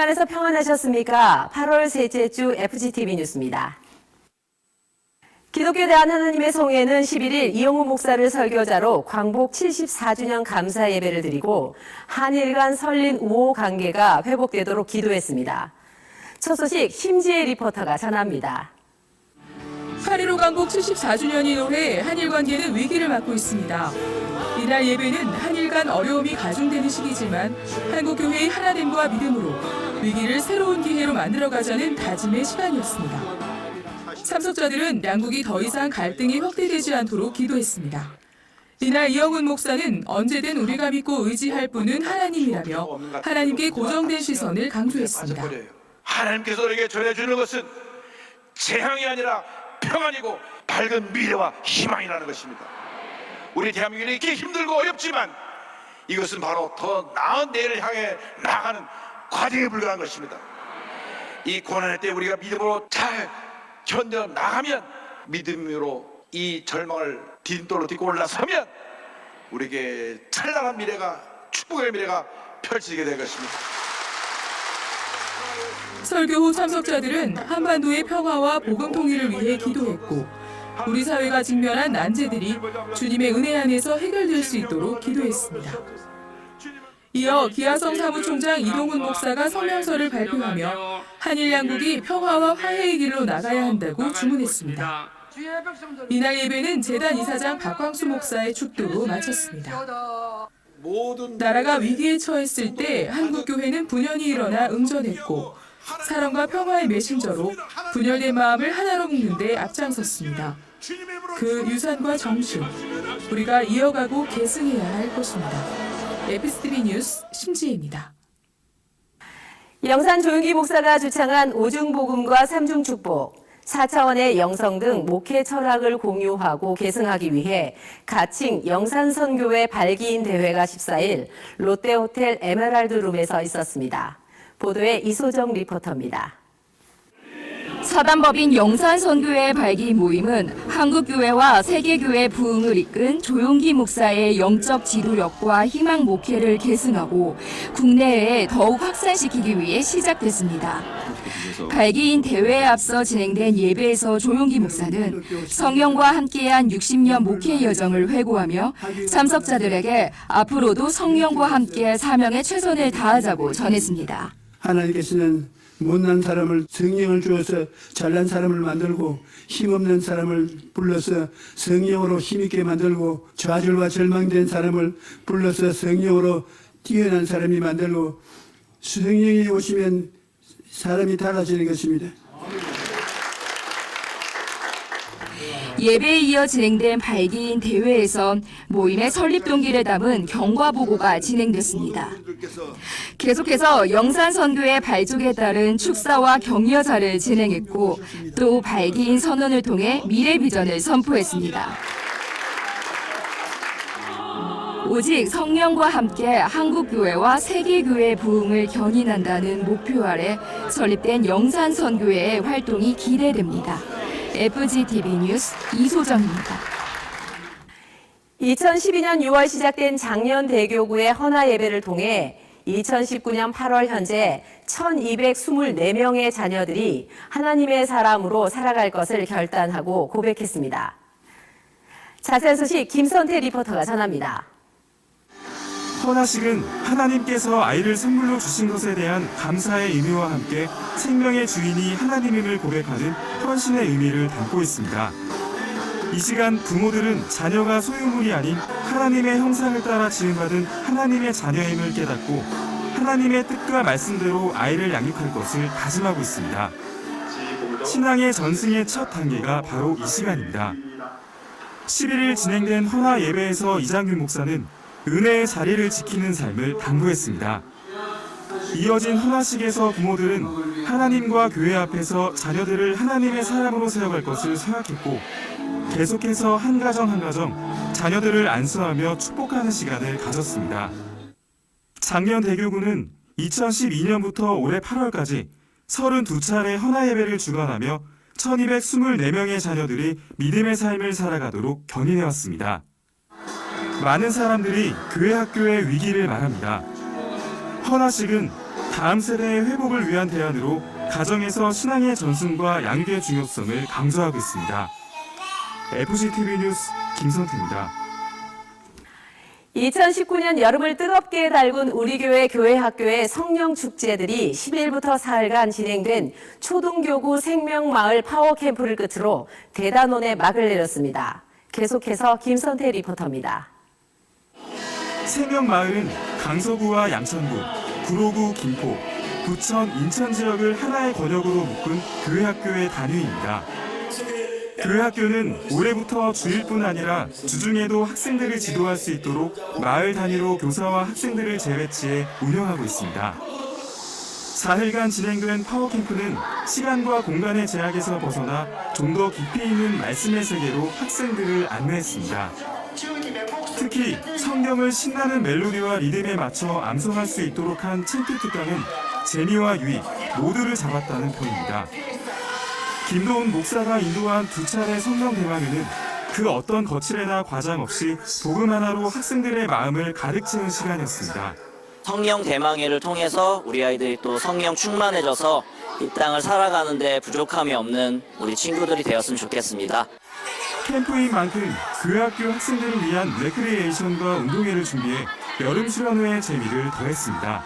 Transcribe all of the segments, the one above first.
안에서 평안하셨습니까? 8월 셋째 주 FGTV 뉴스입니다. 기독교 대한 하나님의 성회는 11일 이영우 목사를 설교자로 광복 74주년 감사 예배를 드리고 한일 간 설린 우호 관계가 회복되도록 기도했습니다. 첫 소식 심지혜 리포터가 전합니다. 8.15 광복 74주년인 올해 한일 관계는 위기를 맞고 있습니다. 이날 예배는 한일 간 어려움이 가중되는 시기지만 한국교회의 하나됨과 믿음으로 위기를 새로운 기회로 만들어가자는 다짐의 시간이었습니다. 참석자들은 양국이 더 이상 갈등이 확대되지 않도록 기도했습니다. 이날 이영훈 목사는 언제든 우리가 믿고 의지할 분은 하나님이라며 하나님께 고정된 시선을 강조했습니다. 하나님께서 우리에게 전해주는 것은 재앙이 아니라 평안이고 밝은 미래와 희망이라는 것입니다. 우리 대한민국이 이렇게 힘들고 어렵지만 이것은 바로 더 나은 내일을 향해 나아가는 과정에 불과한 것입니다. 이 고난의 때 우리가 믿음으로 잘 견뎌 나가면, 믿음으로 이 절망을 디딤돌로 딛고 올라서면 우리에게 찬란한 미래가, 축복의 미래가 펼치게 될 것입니다. 설교 후 참석자들은 한반도의 평화와 복음 통일을 위해 기도했고 우리 사회가 직면한 난제들이 주님의 은혜 안에서 해결될 수 있도록 기도했습니다. 이어 기아성 사무총장 이동훈 목사가 성명서를 발표하며 한일 양국이 평화와 화해의 길로 나가야 한다고 주문했습니다. 이날 예배는 재단 이사장 박광수 목사의 축도로 마쳤습니다. 나라가 위기에 처했을 때 한국교회는 분연히 일어나 응전했고 사랑과 평화의 메신저로 분열된 마음을 하나로 묶는 데 앞장섰습니다. 그 유산과 정신, 우리가 이어가고 계승해야 할 것입니다. FGTV 뉴스 심지혜입니다. 영산 조윤기 목사가 주창한 오중복음과 삼중축복, 4차원의 영성 등 목회 철학을 공유하고 계승하기 위해 가칭 영산선교회 발기인 대회가 14일 롯데호텔 에메랄드룸에서 있었습니다. 보도에 이소정 리포터입니다. 사단법인 영산선교회 발기 모임은 한국교회와 세계교회 부흥을 이끈 조용기 목사의 영적 지도력과 희망 목회를 계승하고 국내외에 더욱 확산시키기 위해 시작됐습니다. 발기인 대회에 앞서 진행된 예배에서 조용기 목사는 성령과 함께한 60년 목회 여정을 회고하며 참석자들에게 앞으로도 성령과 함께 사명에 최선을 다하자고 전했습니다. 하나님께서는 못난 사람을 성령을 주어서 잘난 사람을 만들고 힘없는 사람을 불러서 성령으로 힘있게 만들고 좌절과 절망된 사람을 불러서 성령으로 뛰어난 사람이 만들고 성령이 오시면 사람이 달라지는 것입니다. 예배에 이어 진행된 발기인 대회에선 모임의 설립 동기를 담은 경과 보고가 진행됐습니다. 계속해서 영산선교의 발족에 따른 축사와 격려사를 진행했고 또 발기인 선언을 통해 미래 비전을 선포했습니다. 오직 성령과 함께 한국교회와 세계교회 부흥을 견인한다는 목표 아래 설립된 영산선교회의 활동이 기대됩니다. FGTV 뉴스 이소정입니다. 2012년 6월 시작된 장년대교구의 헌화 예배를 통해 2019년 8월 현재 1224명의 자녀들이 하나님의 사람으로 살아갈 것을 결단하고 고백했습니다. 자세한 소식 김선태 리포터가 전합니다. 헌화식은 하나님께서 아이를 선물로 주신 것에 대한 감사의 의미와 함께 생명의 주인이 하나님임을 고백하는 헌신의 의미를 담고 있습니다. 이 시간 부모들은 자녀가 소유물이 아닌 하나님의 형상을 따라 지음받은 하나님의 자녀임을 깨닫고 하나님의 뜻과 말씀대로 아이를 양육할 것을 다짐하고 있습니다. 신앙의 전승의 첫 단계가 바로 이 시간입니다. 11일 진행된 헌화 예배에서 이장균 목사는 은혜의 자리를 지키는 삶을 당부했습니다. 이어진 헌화식에서 부모들은 하나님과 교회 앞에서 자녀들을 하나님의 사람으로 세워갈 것을 생각했고 계속해서 한 가정 한 가정 자녀들을 안수하며 축복하는 시간을 가졌습니다. 장년대교구는 2012년부터 올해 8월까지 32차례 헌화 예배를 주관하며 1224명의 자녀들이 믿음의 삶을 살아가도록 견인해왔습니다. 많은 사람들이 교회 학교의 위기를 말합니다. 헌화식은 다음 세대의 회복을 위한 대안으로 가정에서 신앙의 전승과 양육의 중요성을 강조하고 있습니다. FCTV 뉴스 김성태입니다. 2019년 여름을 뜨겁게 달군 우리 교회 교회학교의 성령 축제들이 10일부터 사흘간 진행된 초등교구 생명마을 파워캠프를 끝으로 대단원에 막을 내렸습니다. 계속해서 김선태 리포터입니다. 생명마을은 강서구와 양천구, 구로구, 김포, 부천, 인천 지역을 하나의 권역으로 묶은 교회학교의 단위입니다. 교회학교는 올해부터 주일뿐 아니라 주중에도 학생들을 지도할 수 있도록 마을 단위로 교사와 학생들을 재배치해 운영하고 있습니다. 4일간 진행된 파워캠프는 시간과 공간의 제약에서 벗어나 좀 더 깊이 있는 말씀의 세계로 학생들을 안내했습니다. 특히 성경을 신나는 멜로디와 리듬에 맞춰 암송할 수 있도록 한 챈트 특강은 재미와 유익 모두를 잡았다는 평입니다. 김도훈 목사가 인도한 2차례 성령 대망회는 그 어떤 거칠애나 과장 없이 복음 하나로 학생들의 마음을 가득 채운 시간이었습니다. 성령 대망회를 통해서 우리 아이들이 또 성령 충만해져서 이 땅을 살아가는 데 부족함이 없는 우리 친구들이 되었으면 좋겠습니다. 캠프인 만큼 교회학교 학생들을 위한 레크리에이션과 운동회를 준비해 여름 수련회의 재미를 더했습니다.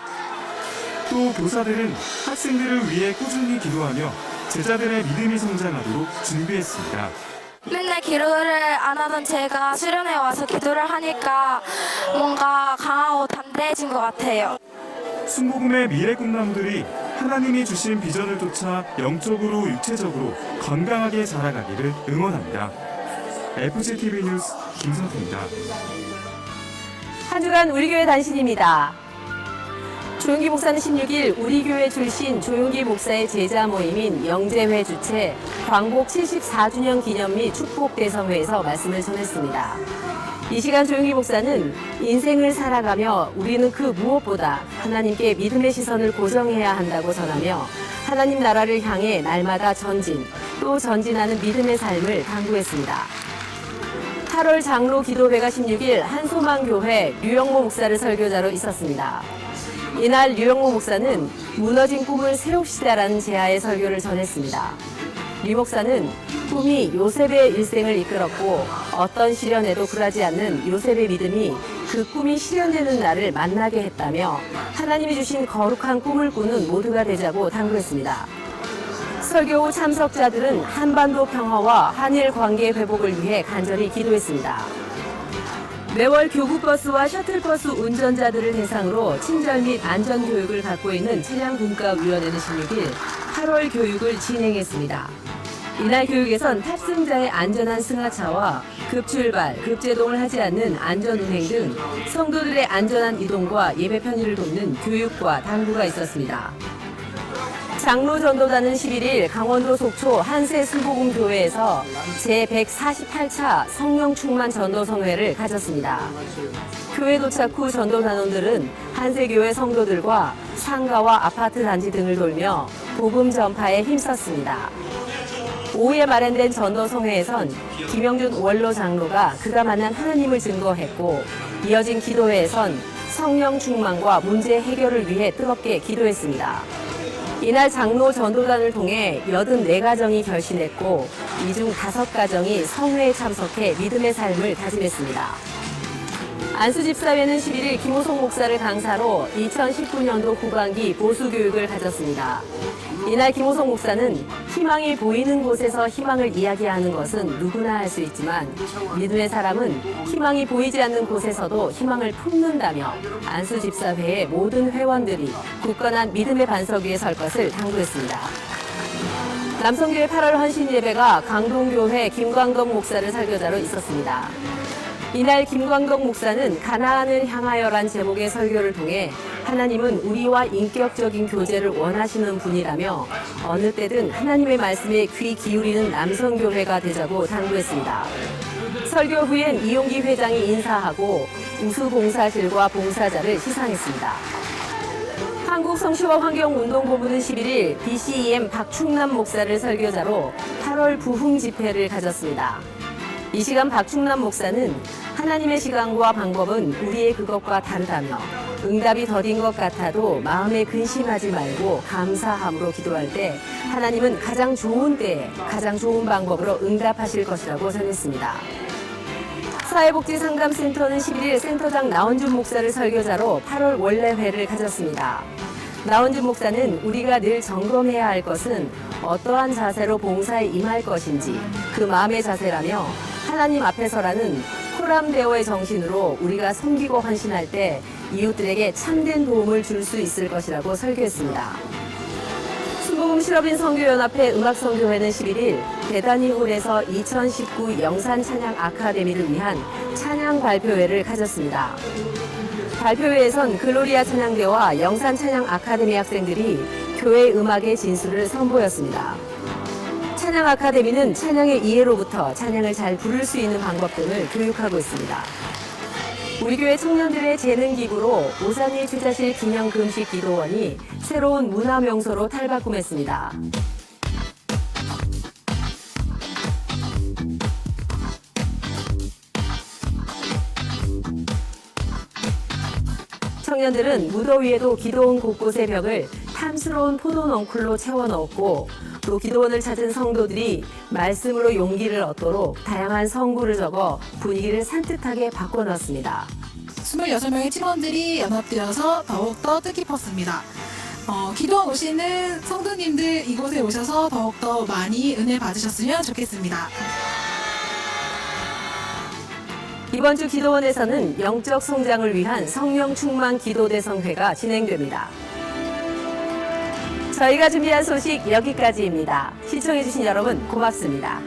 또 교사들은 학생들을 위해 꾸준히 기도하며 제자들의 믿음이 성장하도록 준비했습니다. 맨날 기도를 안 하던 제가 수련회 와서 기도를 하니까 뭔가 강하고 담대해진 것 같아요. 순복음의 미래 꿈나무들이 하나님이 주신 비전을 쫓아 영적으로 육체적으로 건강하게 자라가기를 응원합니다. FCTV 뉴스 김성태입니다. 한 주간 우리 교회 단신입니다. 조용기 목사는 16일 우리 교회 출신 조용기 목사의 제자 모임인 영재회 주최 광복 74주년 기념 및 축복 대성회에서 말씀을 전했습니다. 이 시간 조용기 목사는 인생을 살아가며 우리는 그 무엇보다 하나님께 믿음의 시선을 고정해야 한다고 전하며 하나님 나라를 향해 날마다 전진, 또 전진하는 믿음의 삶을 당부했습니다. 8월 장로 기도회가 16일 한소망교회 류영모 목사를 설교자로 있었습니다. 이날 류영모 목사는 무너진 꿈을 세웁시다라는 제하의 설교를 전했습니다. 류 목사는 꿈이 요셉의 일생을 이끌었고 어떤 시련에도 굴하지 않는 요셉의 믿음이 그 꿈이 실현되는 날을 만나게 했다며 하나님이 주신 거룩한 꿈을 꾸는 모두가 되자고 당부했습니다. 설교 후 참석자들은 한반도 평화와 한일 관계 회복을 위해 간절히 기도했습니다. 매월 교구버스와 셔틀버스 운전자들을 대상으로 친절 및 안전교육을 받고 있는 차량분과위원회는 16일 8월 교육을 진행했습니다. 이날 교육에선 탑승자의 안전한 승하차와 급출발, 급제동을 하지 않는 안전운행 등 성도들의 안전한 이동과 예배 편의를 돕는 교육과 당부가 있었습니다. 장로 전도단은 11일 강원도 속초 한세 순복음교회에서 제148차 성령 충만 전도성회를 가졌습니다. 교회 도착 후 전도단원들은 한세교회 성도들과 상가와 아파트 단지 등을 돌며 복음 전파에 힘썼습니다. 오후에 마련된 전도성회에선 김영준 원로 장로가 그가 만난 하나님을 증거했고 이어진 기도회에선 성령 충만과 문제 해결을 위해 뜨겁게 기도했습니다. 이날 장로 전도단을 통해 84가정이 결신했고 이 중 5가정이 성회에 참석해 믿음의 삶을 다짐했습니다. 안수집사회는 11일 김호송 목사를 강사로 2019년도 후반기 보수교육을 가졌습니다. 이날 김호송 목사는 희망이 보이는 곳에서 희망을 이야기하는 것은 누구나 할 수 있지만 믿음의 사람은 희망이 보이지 않는 곳에서도 희망을 품는다며 안수집사회의 모든 회원들이 굳건한 믿음의 반석 위에 설 것을 당부했습니다. 남성교회 8월 헌신예배가 강동교회 김광덕 목사를 설교자로 있었습니다. 이날 김광덕 목사는 가나안을 향하여란 제목의 설교를 통해 하나님은 우리와 인격적인 교제를 원하시는 분이라며 어느 때든 하나님의 말씀에 귀 기울이는 남성교회가 되자고 당부했습니다. 설교 후엔 이용기 회장이 인사하고 우수봉사실과 봉사자를 시상했습니다. 한국성시화환경운동본부는 11일 BCEM 박충남 목사를 설교자로 8월 부흥 집회를 가졌습니다. 이 시간 박충남 목사는 하나님의 시간과 방법은 우리의 그것과 다르다며 응답이 더딘 것 같아도 마음에 근심하지 말고 감사함으로 기도할 때 하나님은 가장 좋은 때에 가장 좋은 방법으로 응답하실 것이라고 전했습니다. 사회복지상담센터는 11일 센터장 나원준 목사를 설교자로 8월 원래회를 가졌습니다. 나원준 목사는 우리가 늘 점검해야 할 것은 어떠한 자세로 봉사에 임할 것인지 그 마음의 자세라며 하나님 앞에서라는 코람데오의 정신으로 우리가 섬기고 헌신할 때 이웃들에게 참된 도움을 줄 수 있을 것이라고 설교했습니다. 순복음 실업인 선교연합회 음악선교회는 11일 대단히홀에서 2019 영산 찬양 아카데미를 위한 찬양 발표회를 가졌습니다. 발표회에선 글로리아 찬양대와 영산 찬양 아카데미 학생들이 교회 음악의 진수를 선보였습니다. 찬양 아카데미는 찬양의 이해로부터 찬양을 잘 부를 수 있는 방법 등을 교육하고 있습니다. 우리 교회 청년들의 재능 기부로 오산리 주자실 기념 금식 기도원이 새로운 문화 명소로 탈바꿈했습니다. 청년들은 무더위에도 기도원 곳곳의 벽을 탐스러운 포도 넝쿨로 채워 넣었고 또 기도원을 찾은 성도들이 말씀으로 용기를 얻도록 다양한 성구를 적어 분위기를 산뜻하게 바꿔놨습니다. 26명의 팀원들이 연합되어서 더욱더 뜻깊었습니다. 기도원 오시는 성도님들 이곳에 오셔서 더욱더 많이 은혜 받으셨으면 좋겠습니다. 이번 주 기도원에서는 영적 성장을 위한 성령 충만 기도 대성회가 진행됩니다. 저희가 준비한 소식 여기까지입니다. 시청해주신 여러분 고맙습니다.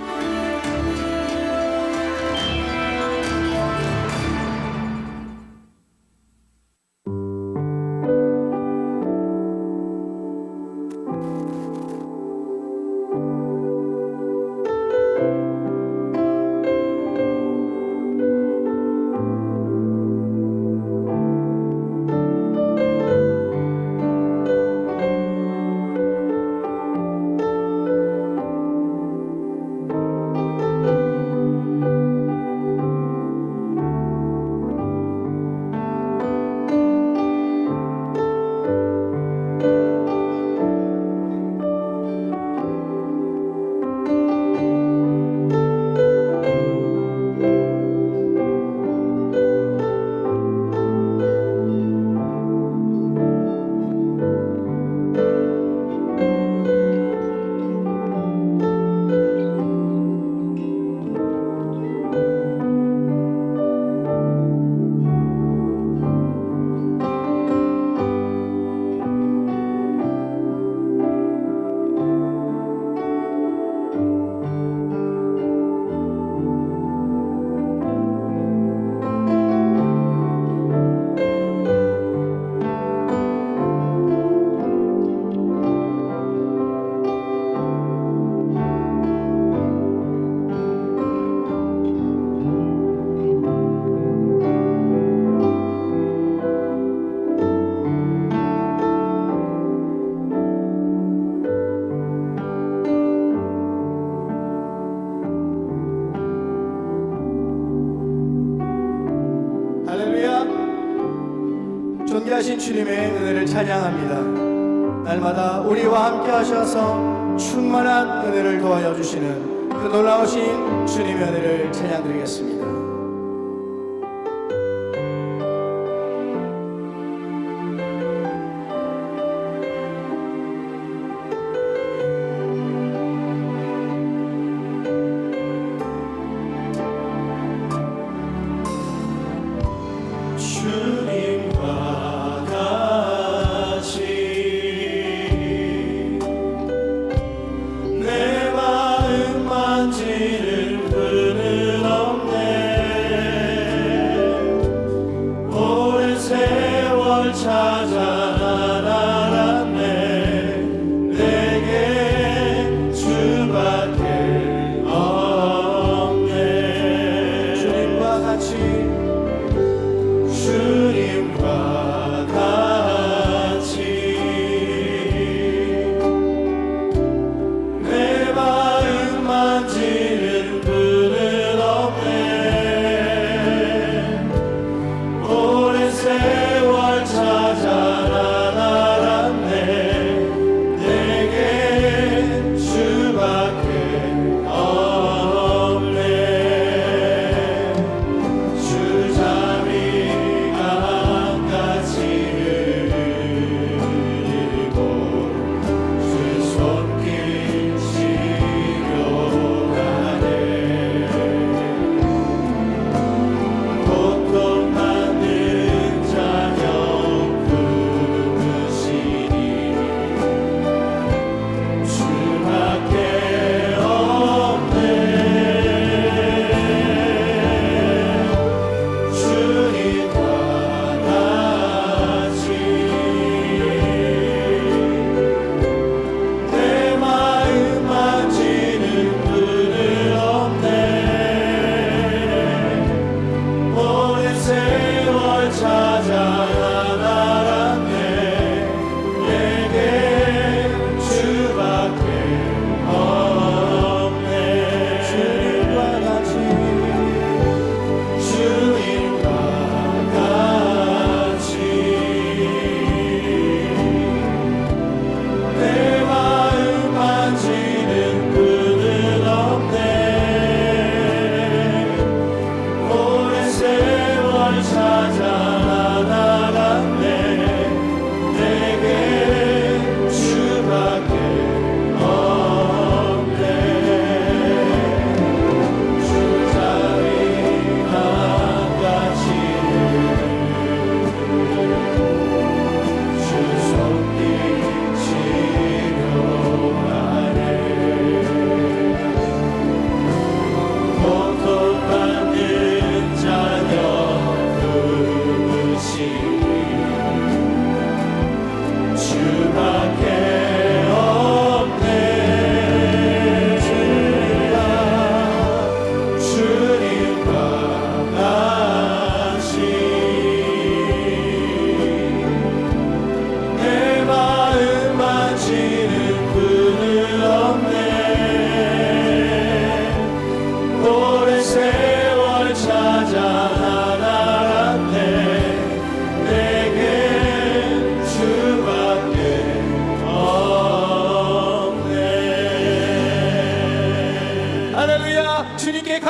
존귀하신 주님의 은혜를 찬양합니다. 날마다 우리와 함께 하셔서 충만한 은혜를 도와여 주시는 그 놀라우신 주님의 은혜를 찬양드리겠습니다. 내 마음 만지는 그는 없네.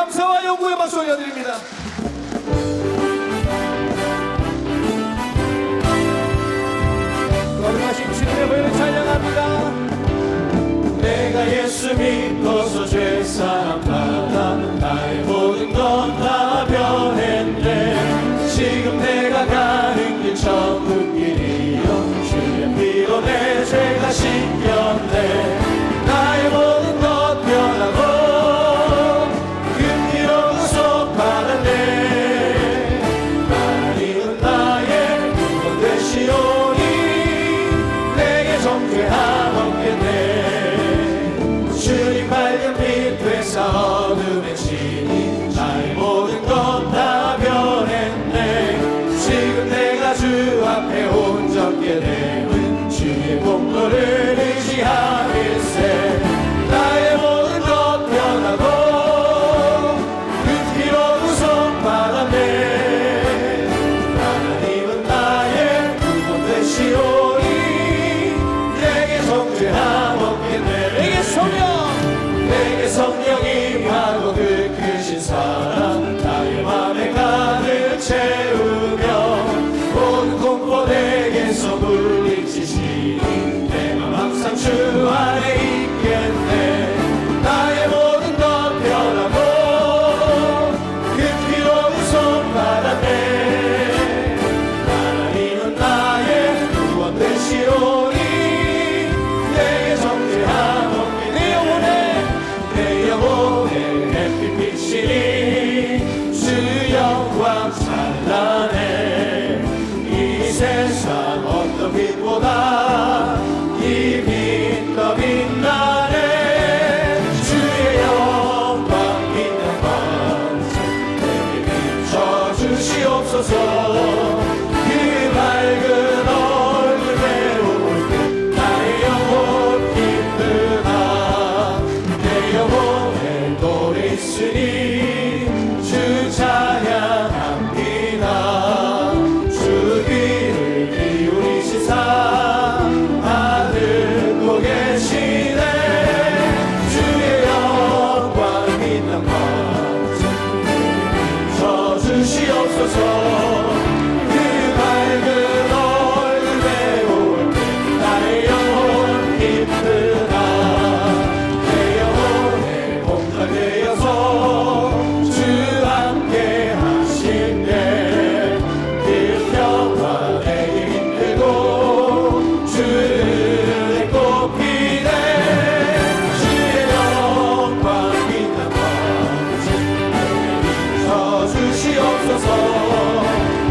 감사와 영광의 박수 올려드립니다. 거룩하신 주님의 보혈을 찬양합니다. 내가 예수 믿고서 죄사함 받아 나의 모든 것 다 변했네. 지금 내가 가는 길 천국 길이요 주의 피로 내 죄가 씻겼네. 나의 모든 것 변하고 그 피로 구속받았네. 하나님은 나의 구원 되시오니 내게 정죄함 없겠네. 주님 밝은 빛 되사 어둠의 진이 나의 모든 것 다 변했네. 지금 내가 주 앞에 온전케 되는 주의 공로를 의지하겠세. 나의 모든 것 변하고 그 피로 구속받았네. 하나님은 나의 구원 되시오니 내게 정죄함 없겠네. 내게 성령이 임하고 그 크신 사랑 나의 맘에 가득 채우며 모든 공포 내게서 물리치시니 내 맘 항상 주 안에 있겠네. 나의 모든 것 변하고 그 피로 구속받았네. 하나님은 나의 구원 되시오니 내게 정죄함 없게. 내 영혼의 햇빛 비치니 주 영광 찬란해. 이 세상 어떤 빛보다 이 빛 더 빛나네. 주의 영광 빛난 반짝 내게 비춰주시옵소서. 그 밝은 얼굴 배울 때 나의 영혼 기쁘다. 내 영혼에 노래 있으니 주 찬양합니다. 주 귀를 기울이시사 다 듣고 계시네. 주의 영광 빛난 반짝 비춰주시옵소서. 그 밝은 얼굴 배울 때 나의 영혼 기쁘다. 내 영혼에 공감되어서 주 함께 하신대. 그 평화 내게 힘들고 주를 꼽히네. 주의 영광 빛난 반짝 비춰주시옵소서. 그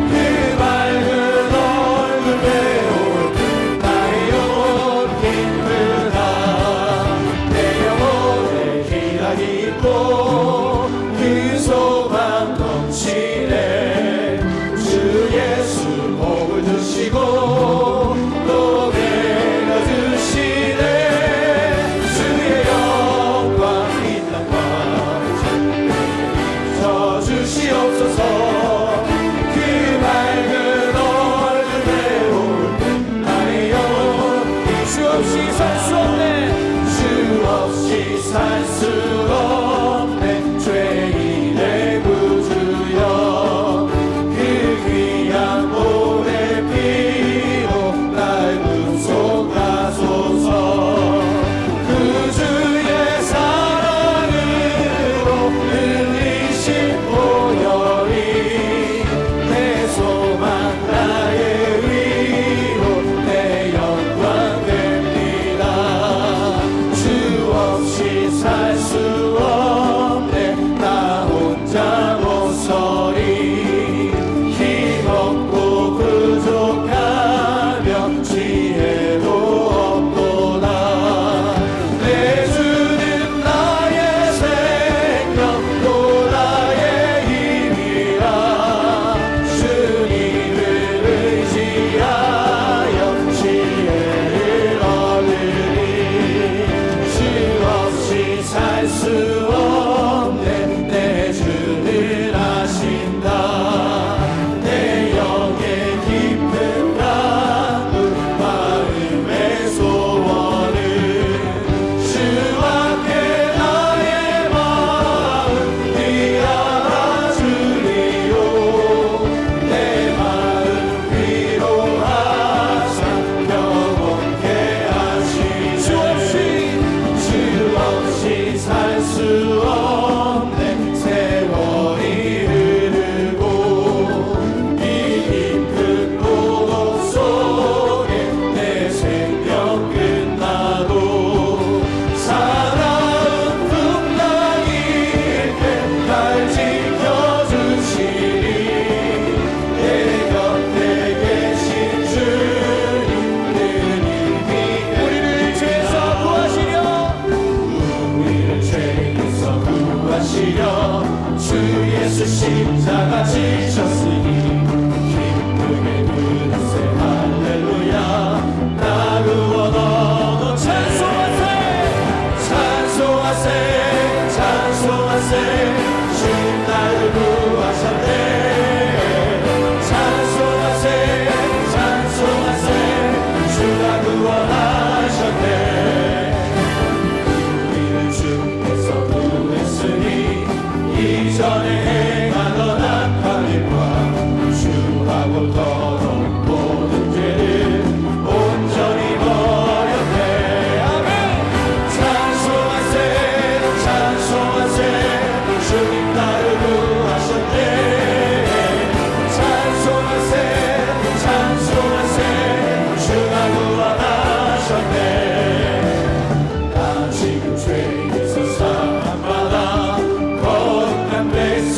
예수 십자가 지셨으니 기쁘게 부르세 할렐루야 나누어 너도 찬송하세 찬송하세 찬송하세 주님 나를 구하셨네 찬송하세 찬송하세 주가 구원하셨네 우리를 주께서 구했으니 이전에 행하던 악한 일과 주하고 더러운 모든 죄를 온전히 버렸네 아멘 찬송하세 찬송하세 주님 나를 구하셨네 찬송하세 찬송하세 주가 구원하셨네 나 지금 죄에서 사함받아 거룩한 백성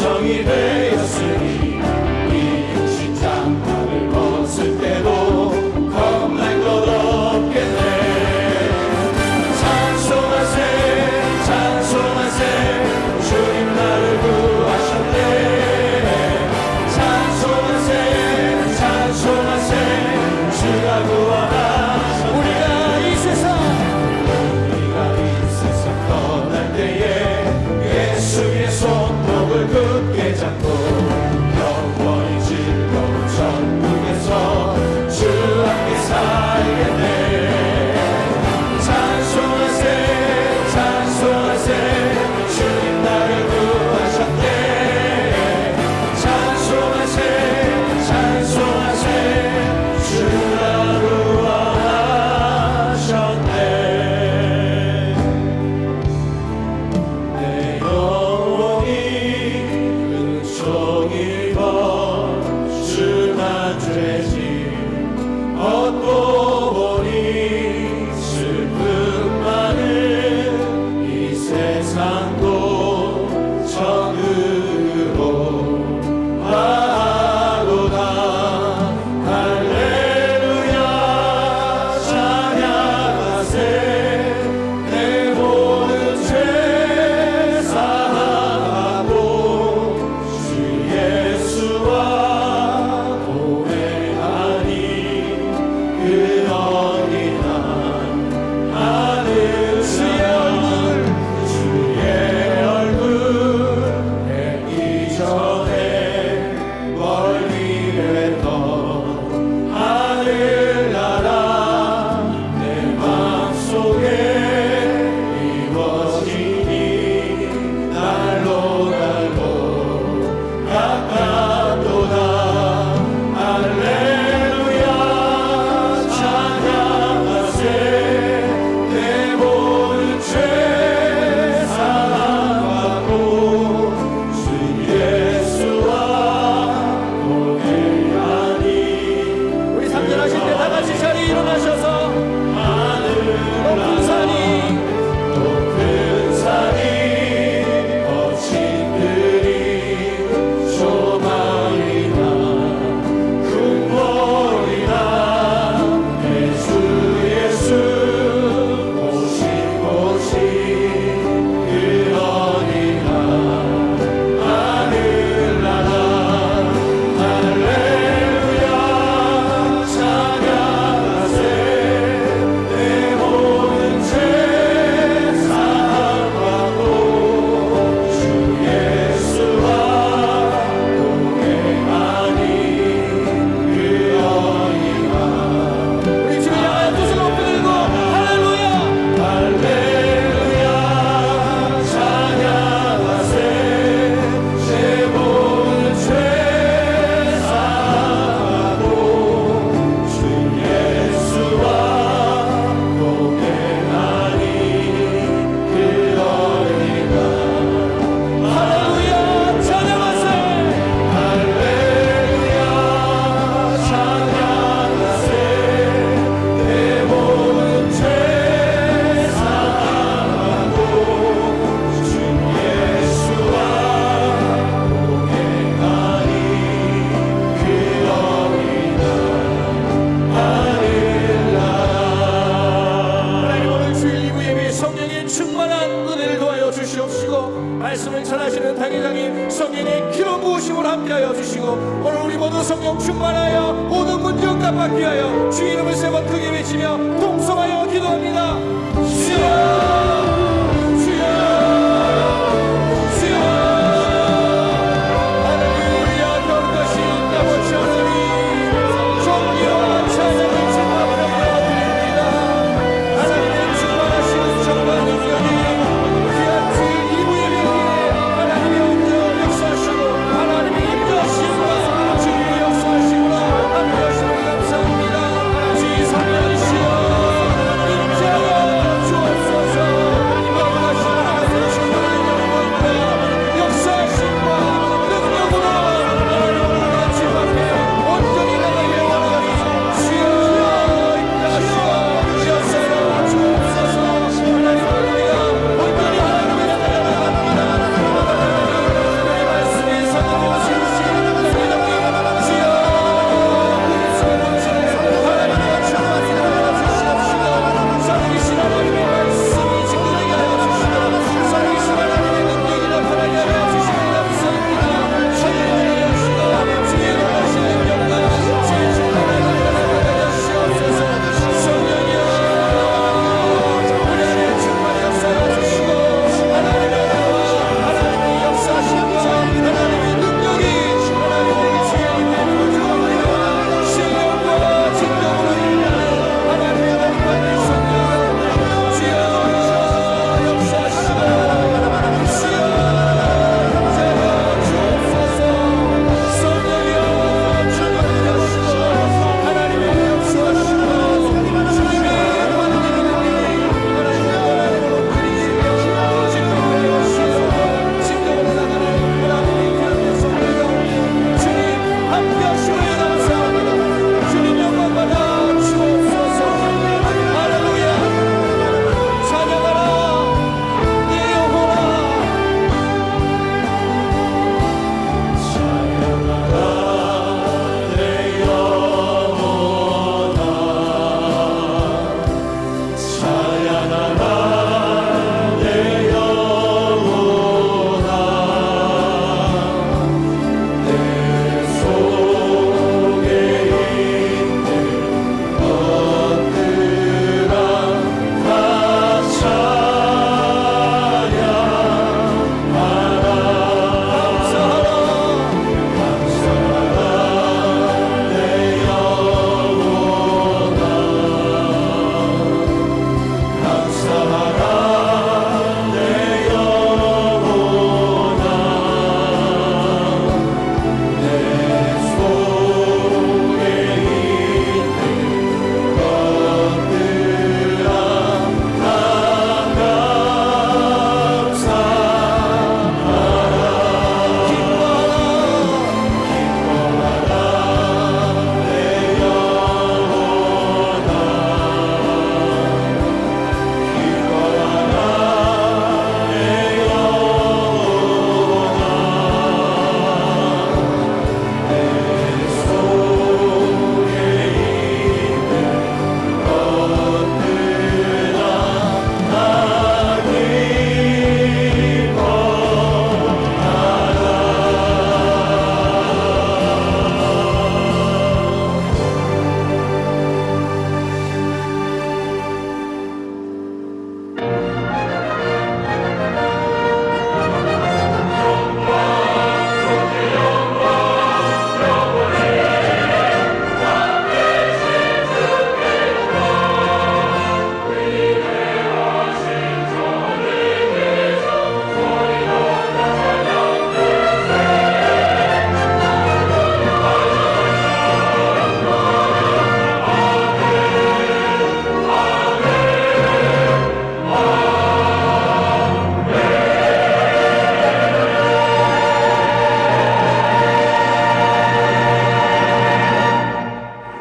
성령의 기름 부으심을 함께하여 주시고 오늘 우리 모두 성령 충만하여 모든 문제 응답받기 위하여 주 이름을 세 번 크게 외치며 동성하여 기도합니다. 주여 주여 주여 할렐루야. 거룩하신 아버지 하나님 존귀와 찬양을 주님께 드립니다. 하나님의 충만하신 정말 능력이 귀한 주 이부의 하나님의 온전 역사하시고 하나님의 인도하심과 주님의 역사하심으로 함께하시는 감사합니다. 주의 성령이시여 임재하여 주옵소서. 거룩하신 하나님의 충만한 영광과 역사하심과 능력으로 하나님의 같이 앞에 온전히 나가게 원하니 주여 임재하시고 역사하여 주옵소서. 하나님 할렐루야. 온전히 하나님의 나라가 말씀에 선언되어 지으시는 주여 하나님의 충만히 나타나주시옵시고 살아계신 하나님의 말씀이 증거되게 하여 주시고 살아계신 하나님의 능력이 나타나게 하여 주시니 감사합니다. 주의 하시고 주의 놀라신 능력과 주의 충만한 나타나게 하시옵소서. 성령이여 우리 안에 충만히 역사하여 주시고 하나님의 은혜와 하나님의 역사하심과 하나님의 능력이 하나님의 주의 임재로 주옵니다. 신령과 진정으로 일하는 하나님의 말씀의 성령 주여 역사하시고 주여 임재하여 주옵소서. 성령이여 충만히 하시고 하나님의 역사하시고 주님의 만드는 능력이 하나님의 원하는 그리시며 진정하여 하시고 진정으로 나가는 하나님의 기름의 성령 주님 함께하시고 감사합니다. 주님 영광 받아 주옵소서. 할렐루야. 찬양하라 네 영혼아.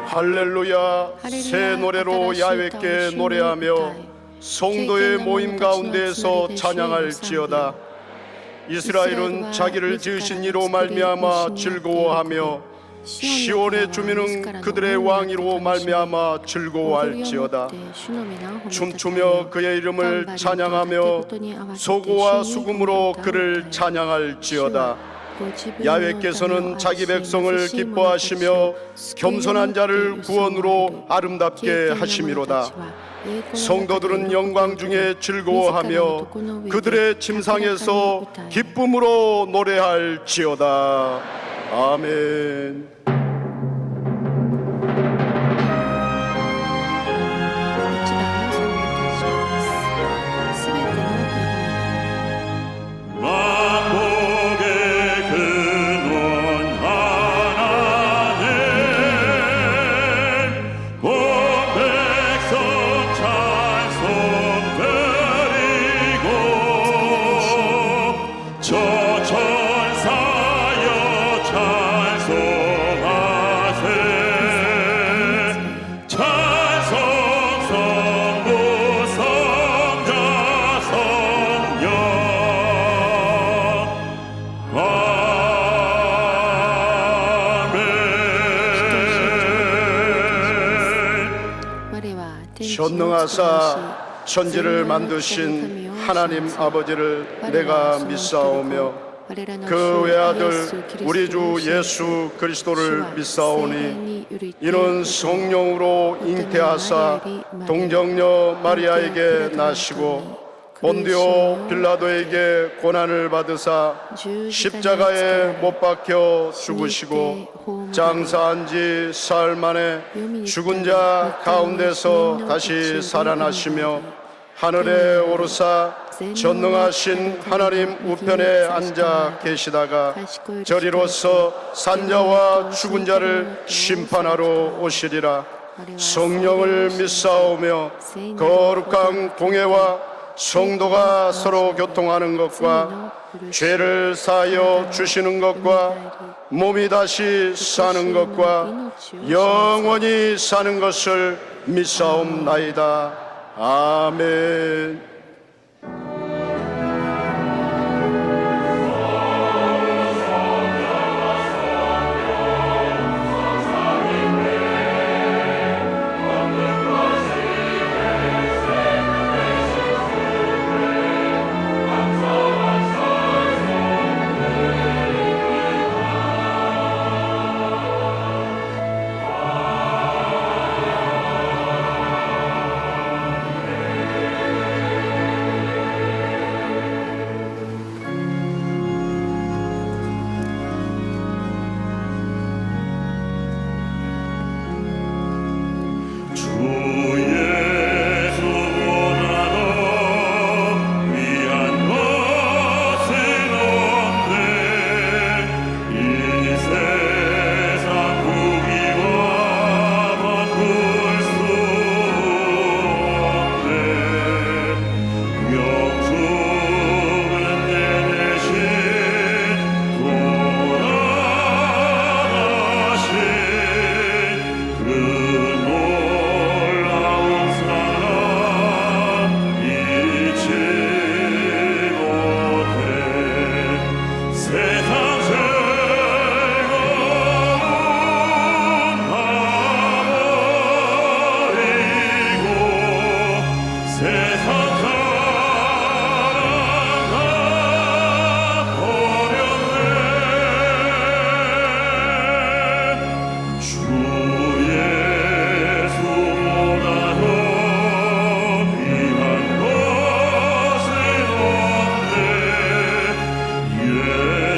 할렐루야. 새 노래로 야훼께 노래하며 성도의 모임 가운데서 찬양할지어다. 이스라엘은 자기를 지으신 이로 말미암아 즐거워하며 시온의 주민은 그들의 왕이로 말미암아 즐거워할지어다. 춤추며 그의 이름을 찬양하며 소고와 수금으로 그를 찬양할지어다. 야훼께서는 자기 백성을 기뻐하시며 겸손한 자를 구원으로 아름답게 하심이로다. 성도들은 영광 중에 즐거워하며 그들의 침상에서 기쁨으로 노래할지어다. 아멘. 전능하사 천지를 만드신 하나님 아버지를 내가 믿사오며 그 외아들 우리 주 예수 그리스도를 믿사오니 이는 성령으로 잉태하사 동정녀 마리아에게 나시고 본디오 빌라도에게 고난을 받으사 십자가에 못 박혀 죽으시고 장사한 지 사흘 만에 죽은 자 가운데서 다시 살아나시며 하늘에 오르사 전능하신 하나님 우편에 앉아 계시다가 저리로서 산자와 죽은 자를 심판하러 오시리라. 성령을 믿사오며 거룩한 공회와 성도가 서로 교통하는 것과 죄를 사하여 주시는 것과 몸이 다시 사는 것과 영원히 사는 것을 믿사옵나이다. 아멘.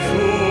예수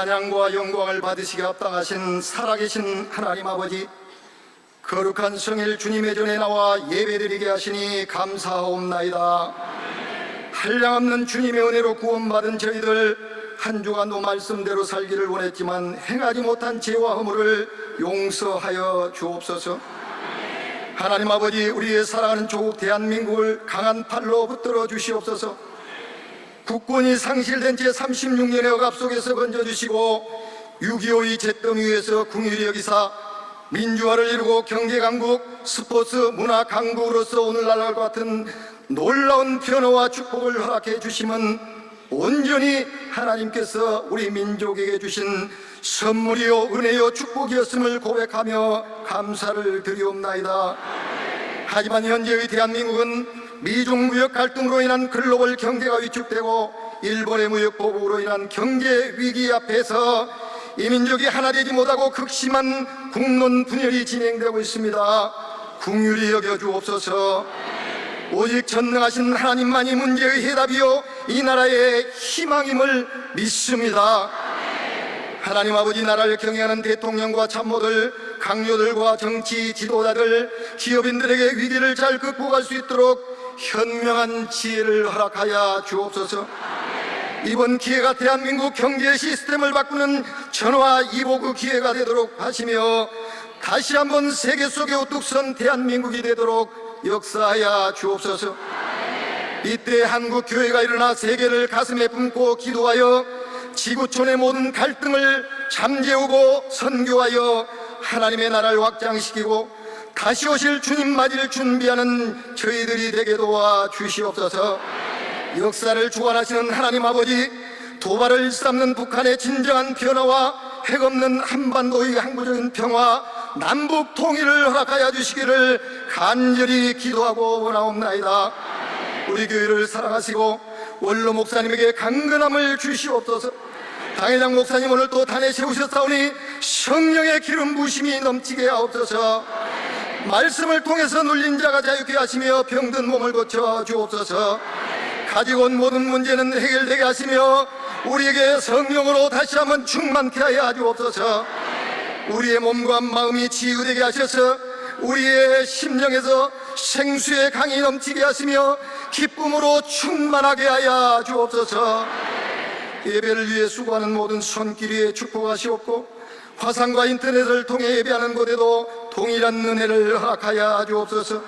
찬양과 영광을 받으시기 합당하신 살아계신 하나님 아버지, 거룩한 성일 주님의 전에 나와 예배드리게 하시니 감사하옵나이다. 한량없는 주님의 은혜로 구원받은 저희들 한 주간도 말씀대로 살기를 원했지만 행하지 못한 죄와 허물을 용서하여 주옵소서. 하나님 아버지, 우리의 사랑하는 조국 대한민국을 강한 팔로 붙들어 주시옵소서. 국권이 상실된 제 36년의 억압 속에서 건져주시고 6.25의 잿더미 위에서 궁유리 여기사 민주화를 이루고 경제강국, 스포츠, 문화 강국으로서 오늘날과 같은 놀라운 변화와 축복을 허락해 주심은 온전히 하나님께서 우리 민족에게 주신 선물이요 은혜요 축복이었음을 고백하며 감사를 드리옵나이다. 하지만 현재의 대한민국은 미중 무역 갈등으로 인한 글로벌 경제가 위축되고 일본의 무역 보복으로 인한 경제 위기 앞에서 이 민족이 하나 되지 못하고 극심한 국론 분열이 진행되고 있습니다. 긍휼히 여겨 주옵소서. 오직 전능하신 하나님만이 문제의 해답이요 이 나라의 희망임을 믿습니다. 하나님 아버지, 나라를 경영하는 대통령과 참모들, 강요들과 정치 지도자들, 기업인들에게 위기를 잘 극복할 수 있도록 현명한 지혜를 허락하여 주옵소서. 이번 기회가 대한민국 경제 시스템을 바꾸는 전화 이복의 기회가 되도록 하시며 다시 한번 세계 속에 우뚝 선 대한민국이 되도록 역사하여 주옵소서. 이때 한국 교회가 일어나 세계를 가슴에 품고 기도하여 지구촌의 모든 갈등을 잠재우고 선교하여 하나님의 나라를 확장시키고 다시 오실 주님 맞이를 준비하는 저희들이 되게 도와 주시옵소서. 역사를 주관하시는 하나님 아버지, 도발을 일삼는 북한의 진정한 변화와 핵없는 한반도의 항구적인 평화, 남북 통일을 허락하여 주시기를 간절히 기도하고 원하옵나이다. 우리 교회를 사랑하시고 원로 목사님에게 강건함을 주시옵소서. 당회장 목사님, 오늘 또 단에 세우셨사오니 성령의 기름 부심이 넘치게 하옵소서. 말씀을 통해서 눌린 자가 자유케 하시며 병든 몸을 고쳐 주옵소서. 가지고 온 모든 문제는 해결되게 하시며 우리에게 성령으로 다시 한번 충만케 하여 주옵소서. 우리의 몸과 마음이 치유되게 하셔서 우리의 심령에서 생수의 강이 넘치게 하시며 기쁨으로 충만하게 하여 주옵소서. 예배를 위해 수고하는 모든 손길 위에 축복하시옵고 화상과 인터넷을 통해 예배하는 곳에도 동일한 은혜를 허락하여 주옵소서.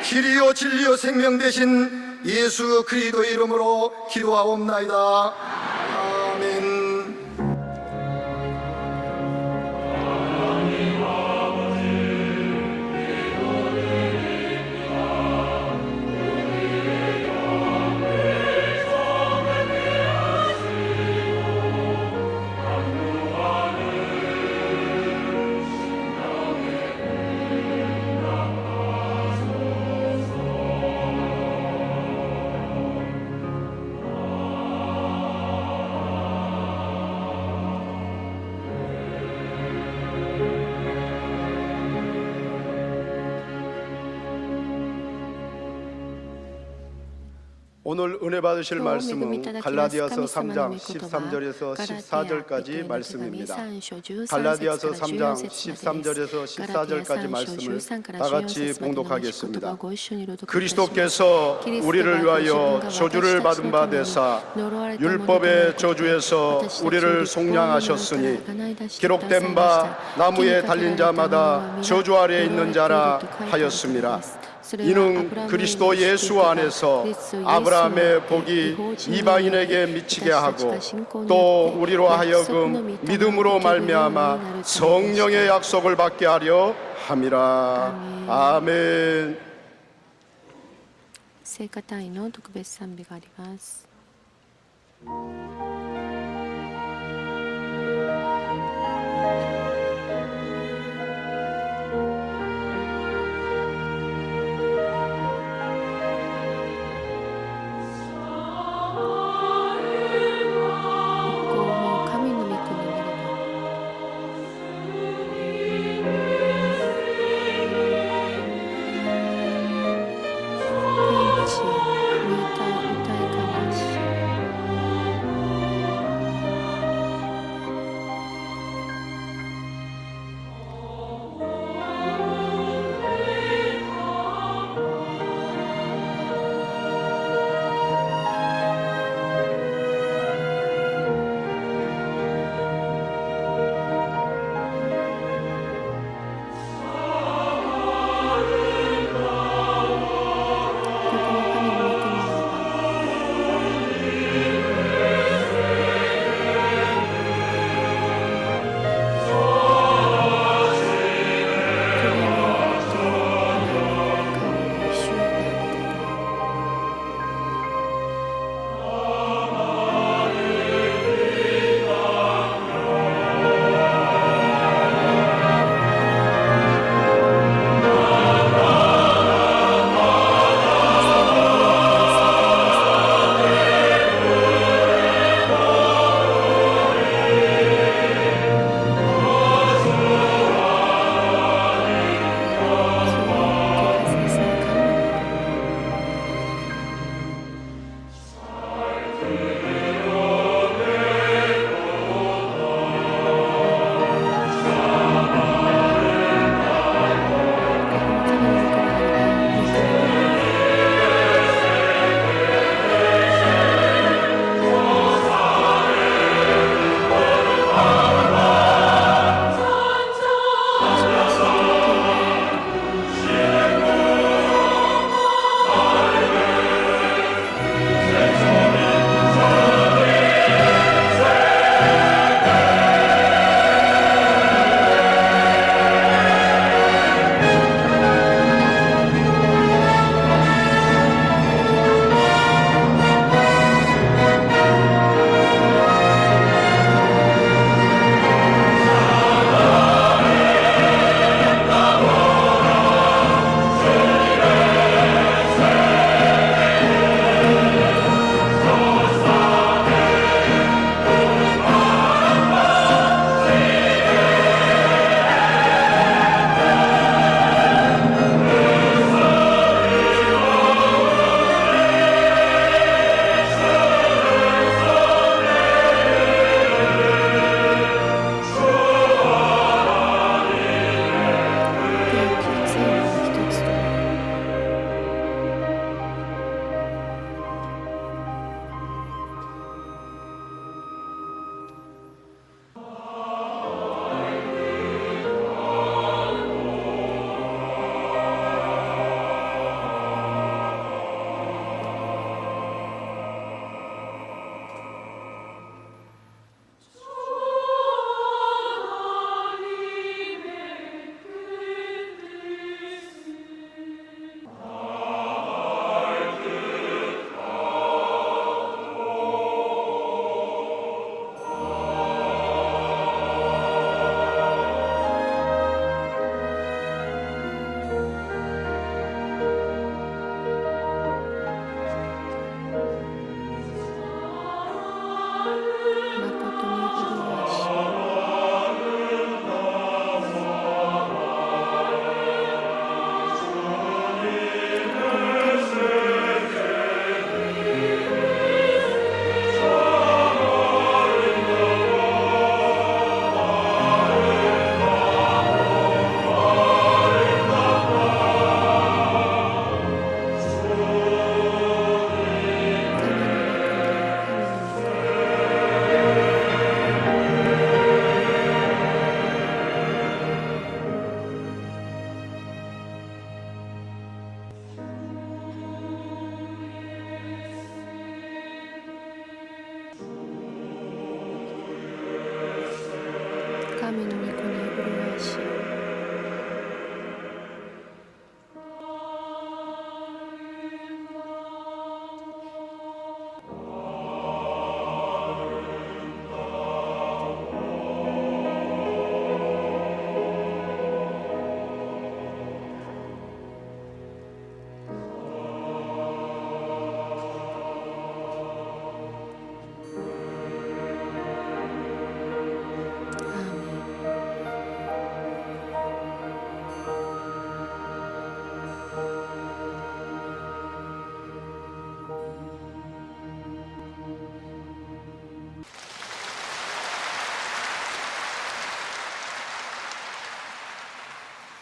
길이요 진리요 생명 되신 예수 그리스도의 이름으로 기도하옵나이다. 아멘. 오늘 은혜 받으실 말씀은 갈라디아서 3장 13절에서 14절까지 말씀입니다. 갈라디아서 3장 13절에서 14절까지 말씀을 다 같이 봉독하겠습니다. 그리스도께서 우리를 위하여 저주를 받은 바 되사 율법의 저주에서 우리를 속량하셨으니 기록된 바 나무에 달린 자마다 저주 아래에 있는 자라 하였습니다. 이는 그리스도 예수 안에서 아브라함의 복이 이방인에게 미치게 하고 또 우리로 하여금 믿음으로 말미암아 성령의 약속을 받게 하려 함이라. 아멘. 聖歌隊の特別賛美があります。歌いかなし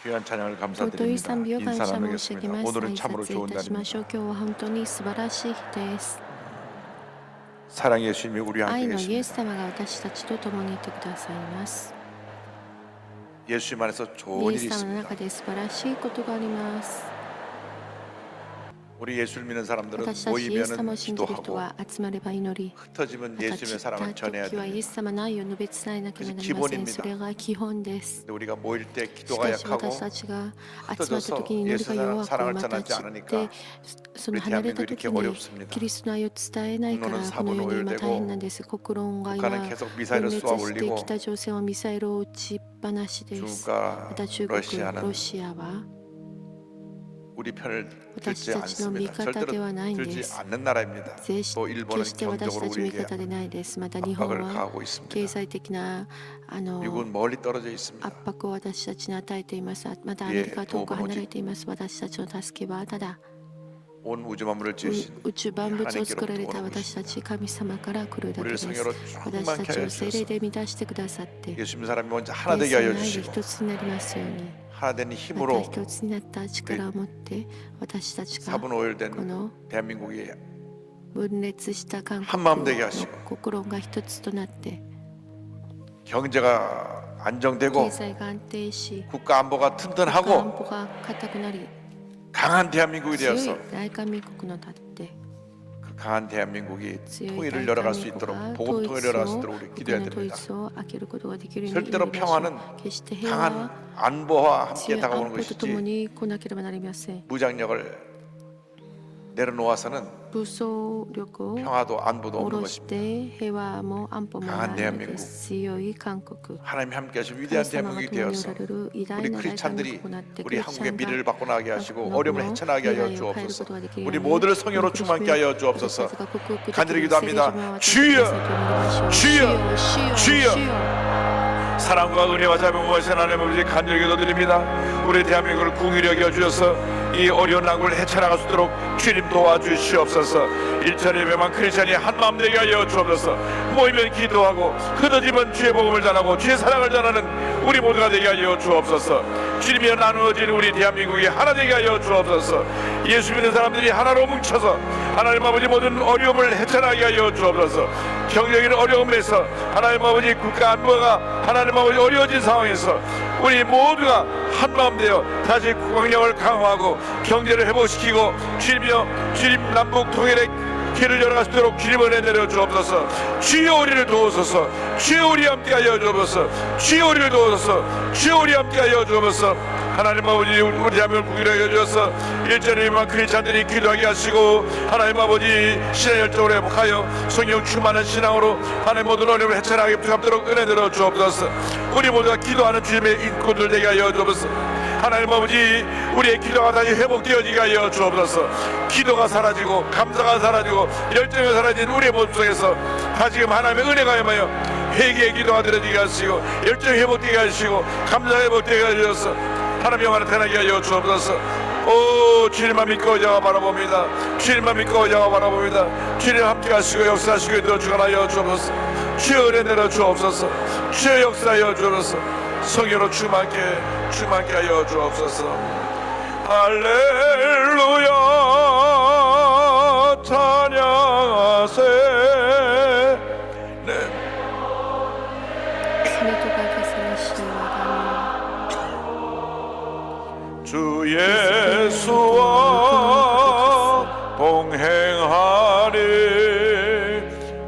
귀한 찬양을 尊い賛美を 감사드립니다. 感謝 인사 申し上げ 나누겠습니다. ます。 오늘은 挨 참으로 拶い 좋은 たしましょう。 날입니다. 今日は本当に素晴らしい日です。 사랑의 예수님이 우리와 愛 함께 のイエス 계십니다. 様が私たちと共にいてくださいます。 예수님 안에서 イ 좋은 エ 일이 ス様の 있습니다. 中で素晴らしいことがあります。 우리 예수를 믿는 사람들은 私たちイエス様 모이면 を信じる人 기도하고 は集まれば祈り、 흩어지면 また散 예수님의 っ 사랑을 た 전해야 時はイエ 됩니다. ス様の愛を述べ伝えなければなりません。それが基本です 근데 우리가 모일 때 し 기도가 かし 약하고 私たちが集まった時に祈り 예수 が弱く 사랑을 また 전하지 散っ 않으니까 てその 우리 離れた 대한민국이 時 이렇게 に 어렵습니다. キリストの愛を伝えないから 국론은 このように今 사분 大変なんです国論が今 북한은 계속 미사일을 分 쏘아 裂して 올리고 北朝鮮はミサイルを撃ちっぱなしです 중국과 また中国 러시아는 ロシアは 우리 편을 私 들지 たちの味 않습니다. 方では 절대로 ないん 들지 です 않는 나라입니다. 決 또 し 일본은 決して私 경제적으로 たち味 우리에게 方でないですまた日本 압박을 は 가하고 経 있습니다. 済的な미국은 멀리 떨어져 있습니다. 圧迫を私たちに与えていますまたアメリカは遠く離れています私たちの助けはただ 온 우주 만물을 지으신 宇宙万物を作られ 하나님께로부터 た 오는 私た 것입니다. ち神様から来るだけ 우리를 です 성령으로 私 충만케 たち 하여 を精霊 주셔서 で満たしてくださって 예수 믿는 사람이 먼저 イ 하나 エ 되게 スの 하여 愛で 주시고 一つになりますように 하나 된 また 힘으로 一つになった力を持って私たちが 사분 こ 오열된 の 대한민국이 分裂した韓 한 마음 国 되게 を 하시고 心が一つとなって 경제가 안정되고 経済が安定し 국가 안보가 安 튼튼하고 保が固くなり 강한 대한민국이 強い 되어서 大韓民国の立って 그 강한 대한민국이 強い 통일을 大 열어갈 韓 수 民 있도록 国が 복음 統 통일을 一 열어갈 수 を 있도록 우리 他 기도해야 の統 됩니다. 一を開けることができるように祈 절대로 りましょう 평화는 決して平和 강한 は 안보와 함께 強い 다가오는 安保ととも 것이지 に来なければなりません 무장력을 내려놓아서는 武装力を 평화도 안보도 下 없는 ろし 것입니다. て平和も安保もないのです強い韓国 하나님 함께 하신 神 위대한 様が 대한민국이 共にお 되어서 られる偉大 우리 な大韓民 크리스찬들이 国になって 우리 クリスチャ 한국의 ン 미래를 が 바꿔나가게 하시고 韓国 어려움을 の 헤쳐나가게 未 하여 来を変えるこ 주옵소서. とができるよう 우리 に 모두를 성령으로 충만케 하여 私 주옵소서. たちが克服的 간절히 に聖霊 기도합니다. 自分を与えて 주여! くださいとお願いします 주여! 主よ 주여! 主よ 사랑과 은혜와 자비하신 하나님 아버지 간절히 기도드립니다. 우리 대한민국을 궁일히 여겨주셔서 이 어려운 난국을 헤쳐나갈 수 있도록 주님 도와주시옵소서. 일천의 배만 크리스찬이 한마음 되게 하여 주옵소서. 모이면 기도하고 흩어지면 주의 복음을 전하고 주의 사랑을 전하는 우리 모두가 되게 하여 주옵소서. 주님이 나누어진 우리 대한민국이 하나 되게 하여 주옵소서. 예수 믿는 사람들이 하나로 뭉쳐서 하나님 아버지 모든 어려움을 헤쳐나가게 하여 주옵소서. 경제적인 어려움에서 하나님 아버지 국가 안보가 하나님 아버지 어려워진 상황에서 우리 모두가 한마음 되어 다시 국방력을 강화하고 경제를 회복시키고 주님이여 주님 남북 통일의 길을 열어갈 수 있도록 주님 은혜 내려 주옵소서. 주여 우리를 도우소서. 주여 우리 함께 하여 주옵소서. 주여 우리를 도우소서. 주여 우리 함께 하여 주옵소서. 하나님 아버지 우리 대한민국을 국위로 여주셔서 일전에만 크리스찬들이 기도하게 하시고 하나님 아버지 신의 열정으로 회복하여 성령 충만한 신앙으로 하나님 모든 어려움을 헤쳐나가게 부탁하도록 은혜 내려 주옵소서. 우리 모두가 기도하는 주님의 인권들 되게 하여 주옵소서. 하나님 아버지 우리의 기도가 다시 회복되어지게 하여 주옵소서. 기도가 사라지고 감사가 사라지고 열정이 사라진 우리의 모습 속에서 다시금 하나님의 은혜가 임하여 회개의 기도가 드려지게 하시고 열정이 회복되게 하시고 감사가 회복되게 하셔서 하나님 영광을 태어나게 하여 주옵소서. 오 주님만 믿고 의자가 바라봅니다. 주님만 믿고 의자가 바라봅니다. 주님 함께 하시고 역사하시고 인도주가 하여 주옵소서. 주여 은혜 내려 주옵소서. 주여 역사하여 주옵소서. 성령으로 충만케 하여 주옵소서. 할렐루야 찬양하세. 네. 罪とか消されし我 주 예수와 동행하리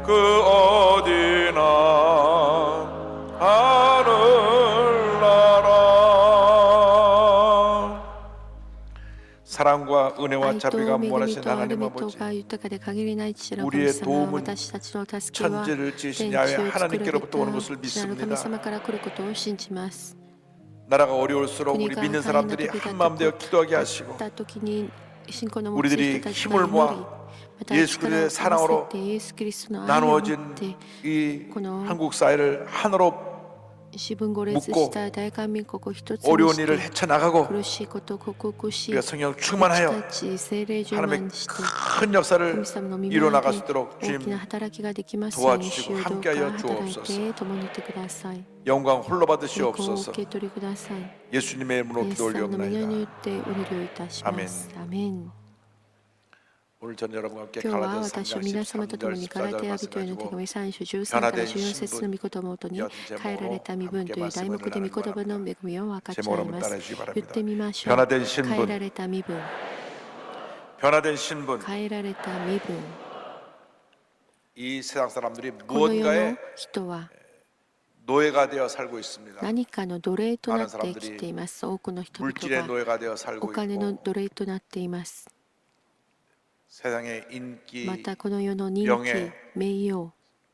그 어디나 하늘나라. 사랑과 은혜와 愛と 자비가 恵み 무한하신 と憐れ 하나님 みと 아버지, が豊かで限りない父なる 우리의 神様 도움은 私たちの助けは 천지를 지으신 天地 야훼 を作られ 하나님께로부터 오는 た 것을 父なる神 믿습니다. 様から来ることを信じます 나라가 어려울수록 우리 그러니까 믿는 사람들이 다행이다, 한마음 되어 기도하게 하시고 た時に信仰の持つ 우리들이 人たち 힘을 が祈り 모아 また 예수 力を 그리스도의 合わ 사랑으로 せてイエスキリストの愛を持っ 나누어진 て 이 この 한국 사회를 하나로 四分五裂した大韓民国を一つに 어려운 し 일을 て 헤쳐나가고 苦しいことを克服し 우리가 성령 충만하여 たち精霊充 하나님의 満して 큰 역사를 神様の御 이루어 前 나갈 で 수 있도록 大きな 주님 働きができますように 도와주시고 主よどうか 함께하여 働い 주옵소서. て共にいてください。 영광 홀로 栄光を 받으시옵소서. 受け取りください。 예수님의 이름으로 イエス様の皆によ 기도 ってお祈りをいたします。アメン。 오늘 전 여러분과 함께 今日は 갈라디아 私 3장 は皆様と共にガラテヤ 14절 人への手 말씀 紙3章13 변화 から 된 14節の御言葉をもとに変えられた身分という題目で御言葉の恵みを分かち合い 제목으로 ま 따라해 す。 주시기 言って 바랍니다. みましょう。 변화된 変えら 신분, れた身分、 변화된 신분. 変えられた身分。 이 세상 사람들이 この世の 무언가의 人は 노예가 되어 살고 있습니다. 何かの奴隷となって生きています。多くの人々 물질의 が 노예가 되어 お 살고 金の 있고 奴隷となっています。 세상의 인기, またこの世の人명예 気、名誉、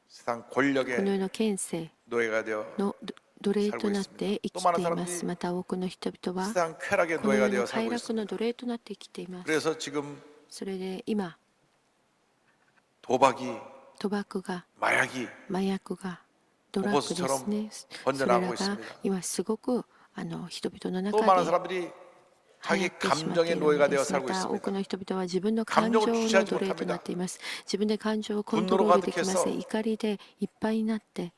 세상 この 권력의 世の権勢 노예가 되어 の奴隷となって生きています。また多くの人々は 세상 쾌락의 この 노예가 世 되어 の快 살고 楽 있습니다. の奴隷となって生きています。 그래서 지금 それで今、 도박이, 賭博が、 마약이 麻薬が、ドラッグですね。それら 번져나가고 が 있습니다. 今すごく人々の 또 많은 中で 사람들이 流行 자기 ってしまってい 감정의 る 노예가 ので 되어 す。ま 살고 た多く 있습니다. の人々は自分の感情の 감정을 주체하지 奴隷とな 못합니다. っています。自分で感情をコントロールできませ 분노로 ん。怒りでいっぱいになって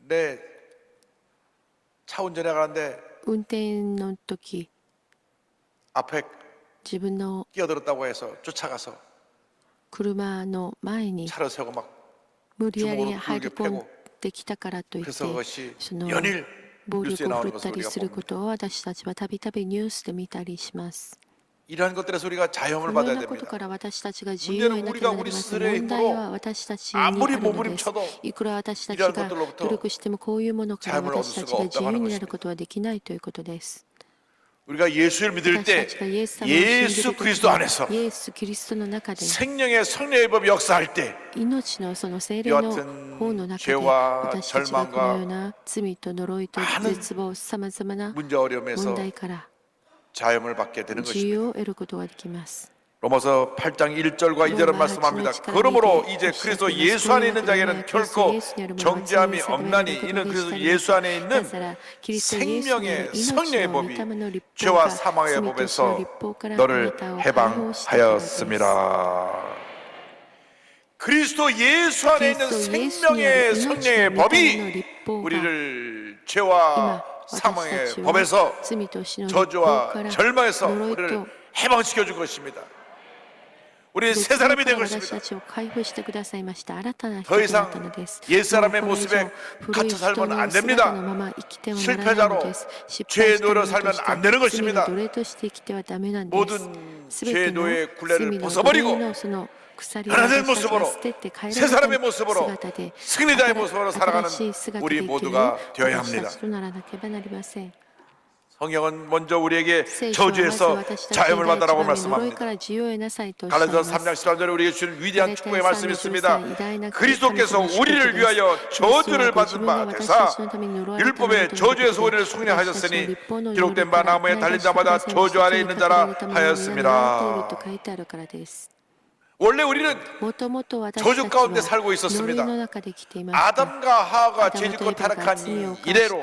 내 차 운전해 가는데 運転の時 앞에 自分の 끼어들었다고 해서 쫓아가서 車の前に 차를 세우고 막 無理やり 주먹으로 入り 굴게 込ん 패고 できたからといって 그래서 그것이 その 연일 暴 뉴스에 力を振 나오는 っ 것을 たり 우리가 する 봅니다. ことを私たちはたびたびニュースで見たりします。 이러한 것들에서 우리가 자영을 このよう 받아야 なこと 됩니다. から私たちが自由になってなります。 문제는 우리가 우리 스스로의 問題は私たちにある 아무리 のです 몸부림쳐도 いくら私たち 이러한 が 것들로부터 努力してもこういうものから 자유를 얻을 私たち 수가 が自 없다고 由 하는 になる 것입니다. ことはできないということです。 우리가 예수를 믿을 私 때 たちがイエス様を信じる 예수 とき 그리스도 안에서 イエス・キリストの中で 생명의 성령의 법이 역사할 때 命のその聖霊の方の中で 죄와 私たちがこのよう 절망과 な罪と呪いと 많은 絶望さまざまな 문제 어려움에서 問題から 자유를 받게 되는 自 것입니다. 由を得ることができます。 로마서 8장 1절과 2절은 말씀합니다. 그러므로 이제 그리스도 예수 안에 있는 자에게는 결코 정죄함이 없나니 이는 그리스도 예수 안에 있는 생명의 성령의 법이 죄와 사망의 법에서 너를 해방하였습니다. 그리스도 예수 안에 있는 생명의 성령의 법이 우리를 죄와 사망의 법에서 저주와 절망에서 우리를 해방시켜 준 것입니다. 우리 새 사람이 된 것입니다. 더 이상 옛사람의 모습에 갇혀 살면 안 됩니다. 실패자로 죄의 노예로 살면 안 되는 것입니다. 모든 죄의 노예의 굴레를 벗어버리고 변화된 모습으로 새 사람의 모습으로 승리자의 모습으로 살아가는 우리 모두가 되어야 합니다. 성경은 먼저 우리에게 저주에서 자유를 받으라고 말씀합니다. 갈라디아서 3장 13절에 우리에게 주는 위대한 축복의 말씀이 있습니다. 그리스도께서 우리를 위하여 저주를 받은 바 되사 율법의 저주에서 우리를 속량하셨으니 기록된 바 나무에 달린 자마다 저주 아래 있는 자라 하였습니다. 원래 우리는 저주 가운데 살고 있었습니다. 아담과 하와가 죄짓고 타락한 이래로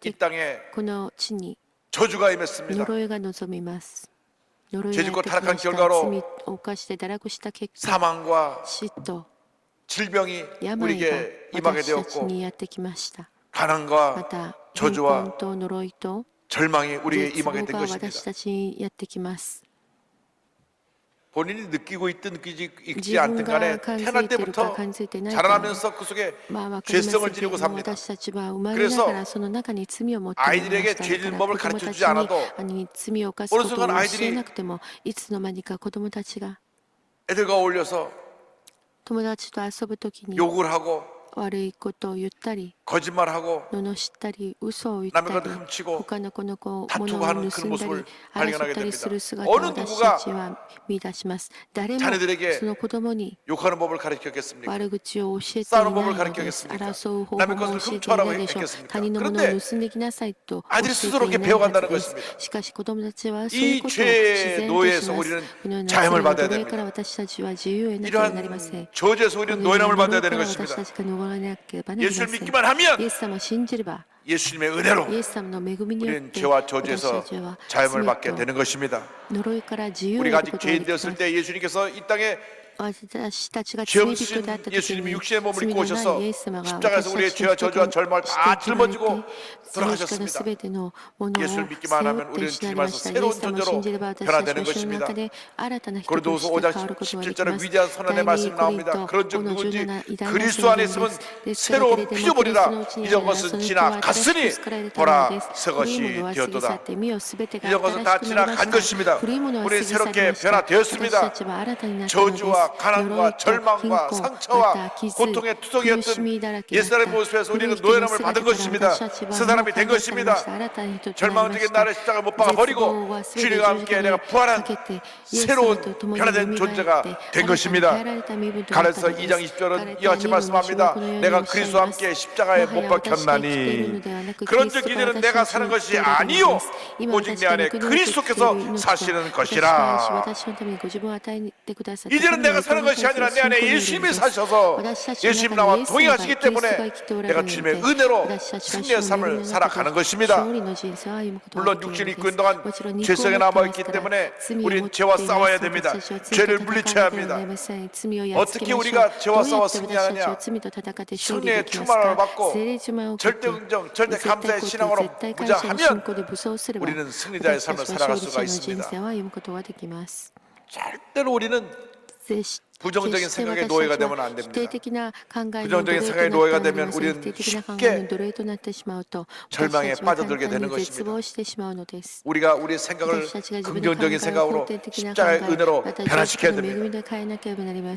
이 땅에 저주가 임했습니다. 죄짓고 타락한 결과로 사망과 질병이 우리에게 임하게 되었고 가난과 저주와 절망이 우리에게 임하게 된 것입니다. 본인이 느끼고 있든 느끼지 않든 간에 태어날 때부터 자라나면서 그 속에 죄성을 지니고 삽니다. 그래서 아이들에게 죄 짓는 법을 가르쳐주지 않아도 어느 순간 아이들이 애들과 어울려서 욕을 하고 悪いことを言ったり 거짓말하고 罵ったり嘘を言った 남의 り 것을 훔치고 他の子の物を 다투고 하는 盗 그런 んだり 모습을 争 발견하게 ったりする 됩니다. 姿を 어느 私 누구가 たちは見出します。誰も 자녀들에게 その子供に 욕하는 법을 가르쳤겠습니까? 悪口を教えてい 싸우는 ない 법을 のです 가르쳤겠습니까? 争う方法 남의 も 것을 教えてい 훔쳐라고 ないでしょう 했겠습니까? 他人のもの 그런데 を盗んできなさいと教 아이들이 え 스스로 てい 이렇게 ない 배워간다는 はずです 것입니다. しかし子供たちはそういう 이 ことを自 죄의 然とし 노예에서 ます 우리는 このような 자유를 罪の 받아야 奴隷から 됩니다. 私たちは自由へなければなりません 이러한 저주에서 こ 우리는 のような 노예남을 呪い 받아야 か 되는 ら私 것입니다. たちが逃 예수를 믿기만 하면 イエス様を信じれば 예수님의 은혜로 イエス様の恵みによっ 우리는 て 죄와 私 저주에서 たちは 자유를 罪 받게 と 되는 것입니다. 呪いから自由を 우리가 得る 아직 ことがで 죄인 きます 되었을 때 예수님께서 이 땅에 私たちが 죄 罪 없으신 人であった時 예수님이 に 육신의 몸을 罪 입고 のない 오셔서 イエス様が 십자가에서 私 우리의 たち 죄와 の 저주와 人 절망을 と 다 していただいて 짊어지고 十字架の 돌아가셨습니다. すべてのものを 예수를 背 믿기만 負 하면 って 우리는 死なれました。イエ 주님께서 ス様を 새로운 信じれば 존재로 私たち 변화되는 の死の 것입니다. 中で新たな人と 고린도후서 して 5장 変わることができ 17절에 ます。 위대한 선언의 第 말씀이 2コリン 나옵니다. ト 그런즉 5の 누군지 17偉大な 그리스도 宣 안에 言 있으면 です。ですからけれ 새로운 どもキリスト 피조물이라 のうちにあ 이전 るなら 것은 その人 지나 は新し 갔으니 く作られたもの 보라 です。 새 古いも 것이 のは過ぎ去 되었도다. って見よすべてが 이전 것은 新 다 しくなりま 지나간 した。 것입니다. 古いものは過 우리 ぎ去り 새롭게 ました。私 변화되었습니다. たちは新たになったのです。 저주와 가난과 呪いと貧 절망과 困、ま 상처와 た傷、 고통의 苦し 투성이었던 みだらけだった 옛사람의 모습에서 古い 우리는 人の 노예람을 姿 받은 から 것입니다. 私たちは 새 사람이 된 もう新 것입니다. たに人となりま 절망적인 した 나를 십자가에 못 박아 絶 버리고 望はすべて 주님과 十字 함께 架 내가 に 부활한 かけてイエス様 새로운 と共に 변화된 蘇って 존재가 新 된 たに 것입니다. 変えられた身分となった 가레서 ので 2장 す 20절은 이와 같이 彼 말씀합니다. このように 내가 おっしゃい 그리스도와 ます 함께 십자가에 もは 못 や私が生きている 박혔나니 のではなく 그런즉 キリストが 이제는 私 내가 を 사는 信じ 것이 ているので 아니요 す今 오직 私 내 が 안에 肉によって生きている 그리스도께서 命と 사시는 私に対し 것이라. 私のためにご自分を与えてくださった 이제는 내가 사는 것이 아니라 내 안에 예수님이 사셔서 예수님 나와 동행하시기 때문에 내가 주님의 은혜로 승리의 삶을 살아가는 것입니다. 물론 육신이 있고 있는 동안 죄성에 남아있기 때문에 우린 죄와 싸워야 됩니다. 죄를 물리쳐야 합니다. 어떻게 우리가 죄와 싸워 승리하느냐? 승리의 충만함을 받고 절대 긍정, 절대 감사의 신앙으로 무장하면 우리는 승리자의 삶을 살아갈 수가 있습니다. 절대로 우리는 부정적인 생각의 노예가 되면 안 됩니다. 부정적인 생각의 노예가 되면 우리는 쉽게 절망에 빠져들게 되는 것입니다. 우리가 우리의 생각을 긍정적인 생각으로 십자가의 은혜로 변화시켜야 됩니다.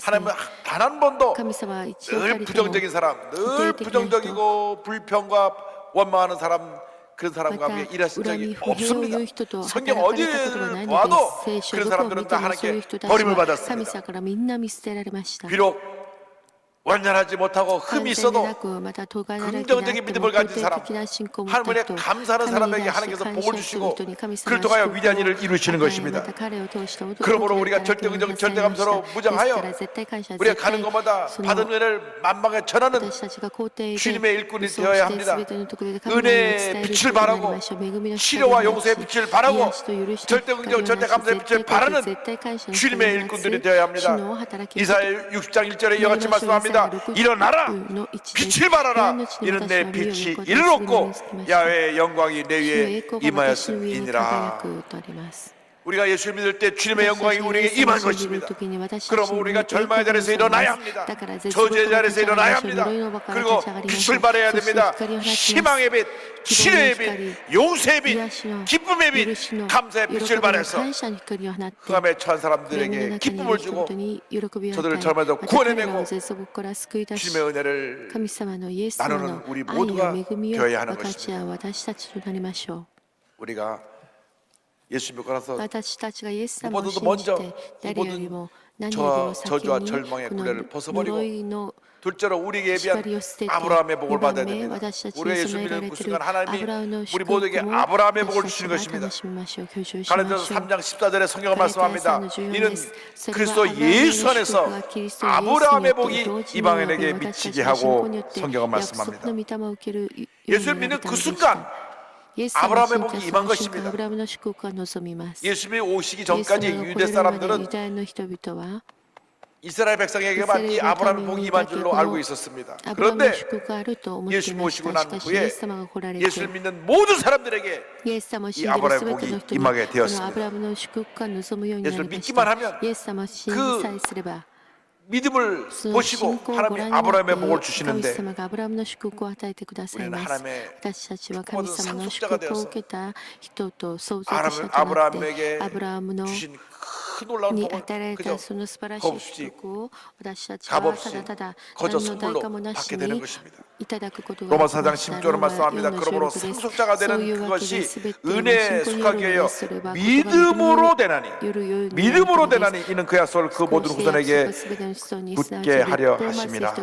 하나님은 단 한 번도 늘 부정적인 사람, 늘 부정적이고 불평과 원망하는 사람, 그런 사람과 함께 일하신 적이 없습니다. 성경 어디를 와도 그런 사람들은 다 하나님께 버림을 받았습니다. 비록 완전하지 못하고 흠이 있어도 긍정적인 믿음을 가진 사람, 하나님에 감사하는 사람에게 하나님께서 복을 주시고 그를 통하여 위대한 일을 이루시는 것입니다. 그러므로 우리가 절대 긍정, 절대 감사로 무장하여 우리가 가는 곳마다 받은 은혜를 만방에 전하는 주님의 일꾼이 되어야 합니다. 은혜의 빛을 바라고 치료와 용서의 빛을 바라고 절대 긍정, 절대 감사의 빛을 바라는 주님의 일꾼들이 되어야 합니다. 이사야 60장 1절에 이와 같이 말씀합니다. 일어나라 빛을 발하라 이는 내 빛이 이를 얻고 야훼의 영광이 내 위에 임하였음이니라. 우리가 예수를 믿을 때 주님의 영광이 우리에게 임한 것입니다. 그러면 우리가 절망의 자리에서 일어나야 합니다. 저주의 자리에서 일어나야 합니다. 그리고 빛을 발해야 됩니다. 희망의 빛, 치료의 빛, 용서의 빛, 기쁨의 빛, 감사의 빛을 발해서 흑암에 처한 사람들에게 기쁨을 주고 저들을 절망에서 구원해내고 주님의 은혜를 나누는 우리 모두가 되어야 하는 것입니다. 우리가 예수 믿고 나서 무엇보다도 먼저 이 모든 저주와 절망의 굴레를 벗어버리고 둘째로 우리에게 예비한 아브라함의 복을 받아야 됩니다. 우리가 예수 믿는 그 순간 하나님이 우리 모두에게 아브라함의 복을 주시는 것입니다. 갈라디아서 3장 14절에 성경은 말씀합니다. 이는 그리스도 예수 안에서 아브라함의 복이 이방인에게 미치게 하고 성경은 말씀합니다. 예수를 믿는 그 순간 아브라함의 복이 임한 것입니다. 예수님이 오시기 전까지 유대 사람들은 이스라엘 백성에게만 이 아브라함의 복이 임한 줄로 알고 있었습니다. 그런데 예수님 오시고 난 후에 예수를 믿는 모든 사람들에게 이 아브라함의 복이 임하게 되었습니다. 예수를 믿기만 하면 그 믿음을 보시고 하나님이 아브라함의 복을 주시는데 우리는 하나님의 모든 상속자가 되어서 아브라함에게 주신 큰 놀라운 복을 그저 값없이 거저 선물로 받게 되는 것입니다. 로마서 4장 10절은 말씀합니다. 그러므로 상속자가 되는 그것이 은혜에 속하게 하여 믿음으로 되나니 이는 그야 솔 그 모든 후손에게 붙게 하려 하심이라.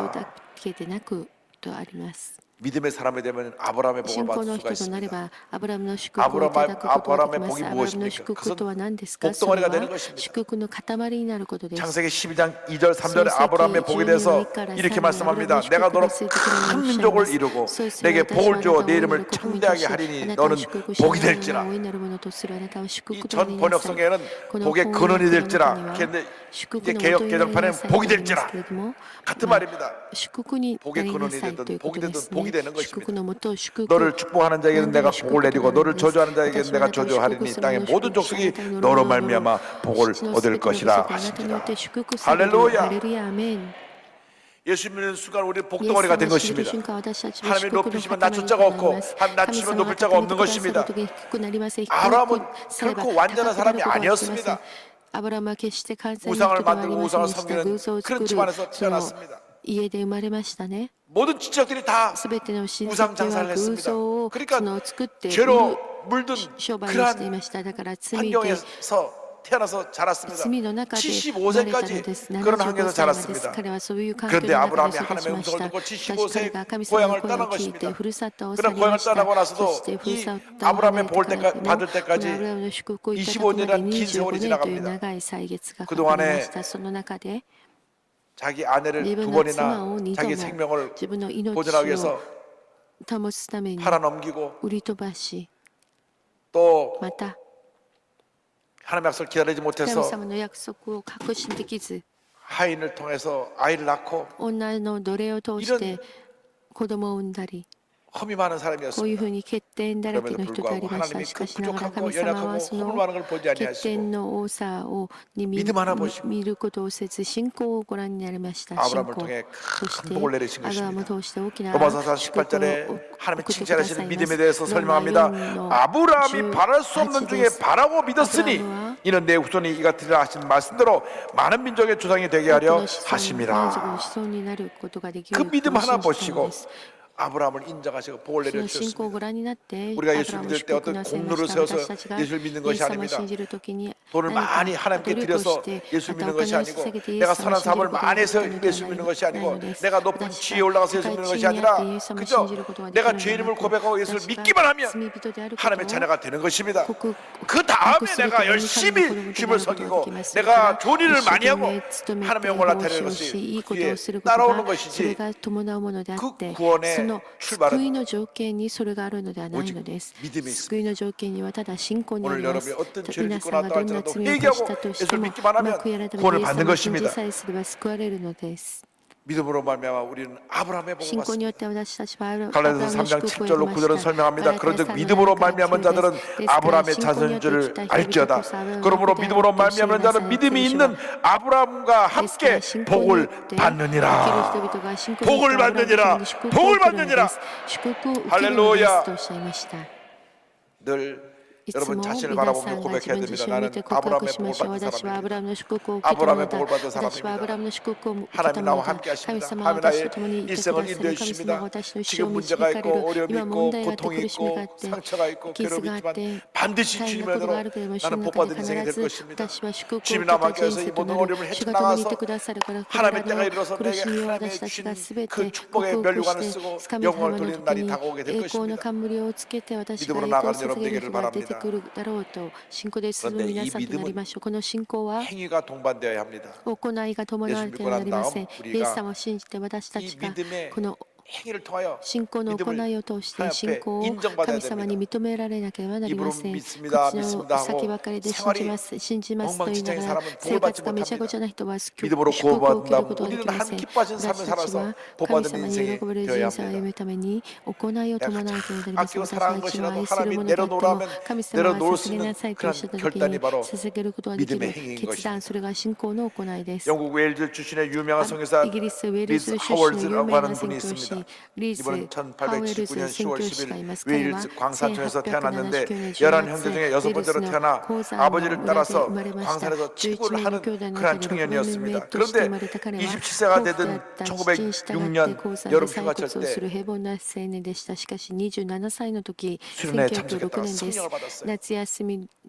믿음의 사람이 되면 아브라함의 복을 信仰 받을 の 수가 人となれ 있습니다. ばアブラムの祝福をいただくことができます。アブラムの祝福とは何ですか？それ 복덩어리가 되는 は 것입니다. 祝福の塊になることです。 창세기 12장 2절 3절에 아브라함의 복에 대해서 이렇게 말씀합니다. 내가 너로 큰 민족을 이루고 내게 복을 주어 내 이름을 창대하게 하리니 너는 복이 될지라. 이 전 번역성에는 복의 근원이 될지라. 근데 이제 개역 개정판에는 복이 될지라. 같은 말입니다. 복의 근원이 되든 복이 되든 복이 되는 것입니다. 너를 축복하는 자에게는 내가 복을 내리고 너를 저주하는 자에게는 내가 저주하리니 땅의 모든 족속이 너로 말미암아 복을 얻을 것이라 하십니다. 할렐루야. 예수 믿는 순간 우리 복덩어리가 된 것입니다. 하나님이 높이시면 낮출 자가 없고 하나님 낮추시면 높일 자가 없는 것입니다. 아브라함은 결코 완전한 사람이 아니었습니다. 우상을 만들고 우상을 섬기는 그런 집안에서 태어났습니다. 모든 지적들이 다 우상 장사를 했습니다. 그러니까 죄로 물든 그러한 환경에서 태어나서 자랐습니다. 75세까지 그런 환경에서 자랐습니다. 그런데 아브라함이 하나님의 음성을 듣고 75세 고향을 떠난 것입니다. 그런 고향을 떠나고 나서도 이 아브라함의 복을 받을 때까지 25년이라는 긴 세월이 지나갑니다. 그동안에 자기 아내를 2번이나 자기 생명을 보존하기 위해서 팔아넘기고 또 하나님의 약속을 기다리지 못해서 하인을 통해서 아이를 낳고 이런 험이 많은 사람이었습니다. 그럼에도 불구하고 하나님이 그 부족하고 연약하고 험을 많은 걸 보지 아니하시고 믿음 하나 보시고 아브라함을 통해 큰 복을 내리신 것입니다. 로마서 4장 18절에 하나님이 칭찬하시는 믿음에 대해서 설명합니다. 아브라함이 바랄 수 없는 중에 바라고 믿었으니 이는 내 후손이 이 같으리라 하신 말씀대로 많은 민족의 조상이 되게 하려 하심이라. 그 믿음 하나 보시고 아브라함을 인정하시고 복을 내려주셨습니다. 우리가 예수 믿을 때 어떤 공로를 세워서 예수를 믿는 것이 아닙니다. 돈을 많이 하나님께 드려서 예수 믿는 것이 아니고 내가 선한 사업을 많이 해서 예수 믿는 것이 아니고 내가 높은 지위에 올라가서 예수 믿는 것이 아니라 그저 내가 죄 이름을 고백하고 예수를 믿기만 하면 하나님의 자녀가 되는 것입니다. 그 다음에 내가 열심히 주님을 섬기고 내가 좋은 일을 많이 하고 하나님의 영광을 나타내는 것이 뒤에 따라오는 것이지 그 구원의 출발은 오직 믿음이 있습니다. 오늘 여러분이 어떤 죄를 짓고 나왔다 할지라도 회개하고 예수를 믿기만 하면 구원을 받는 것입니다. 믿음으로 말미암아 우리는 아브라함의 복을 받습니다. 갈라디아서 3장 7절로 9절은 설명합니다. 그런즉 믿음으로 말미암은 자들은 아브라함의 자손인 줄을 알지어다. 그러므로 믿음으로 말미암는 자는 믿음이 있는 아브라함과 함께 복을 받느니라. 복을 받느니라. 복을 받느니라. 할렐루야. 늘 여러분 자신을 바라보며 고백해야 됩니다. 나는 아브라함의 복을 받은 사람입니다. 아브라함의 복을 받은 사람입니다. 하나님 나와 함께 하십니다. 하나님 나의 일생을 인도해 주십니다. 지금 문제가 있고 어려움이 있고 고통이 있고 상처가 있고 괴로움이 있지만 반드시 주님의 은혜로 나는 복 받은 인생이 될 것입니다. 주님이 나와 함께 해서 이 모든 어려움을 헤쳐나가서 하나님의 때가 이르러서 내게 하나님의 주신 그 축복의 면류관을 쓰고 영광을 돌리는 날이 다가오게 될 것입니다. 믿음으로 나아가는 여러분 되기를 바랍니다. 그런데 이 믿음은 행위가 동반되어야 합니다. 예수 믿고 난 다음 우리가 이 믿음의 행위를 통하여 믿음을 하나님 앞에 인정받아야 됩니다. 입으로 믿습니다 믿습니다 하고 생활이 엉망진창인 사람은 복을 받지 못합니다. 믿음으로 구원받는다면 우리는 하나님 기뻐하시는 삶을 살아서 복받은 인생이 되어야 합니다. 아끼고 사랑하는 것이라도 하나님이 내려놓으라면 내려놓을 수 있는 그런 결단이 바로 믿음의 행위인 것입니다. 영국 웨일즈 출신의 유명한 성교사 리즈 하월즈라고 하는 분이 있습니다. 이번은 1879년 10월 10일 웨일즈 광산촌에서 태어났는데 11형제 중에 6번째로 태어나 아버지를 따라서 광산에서 채굴을 하는 그런 청년이었습니다. 그런데 27세가 되던 1906년 여름 휴가철 때 수련회에 참석했다가 성령을 받았어요.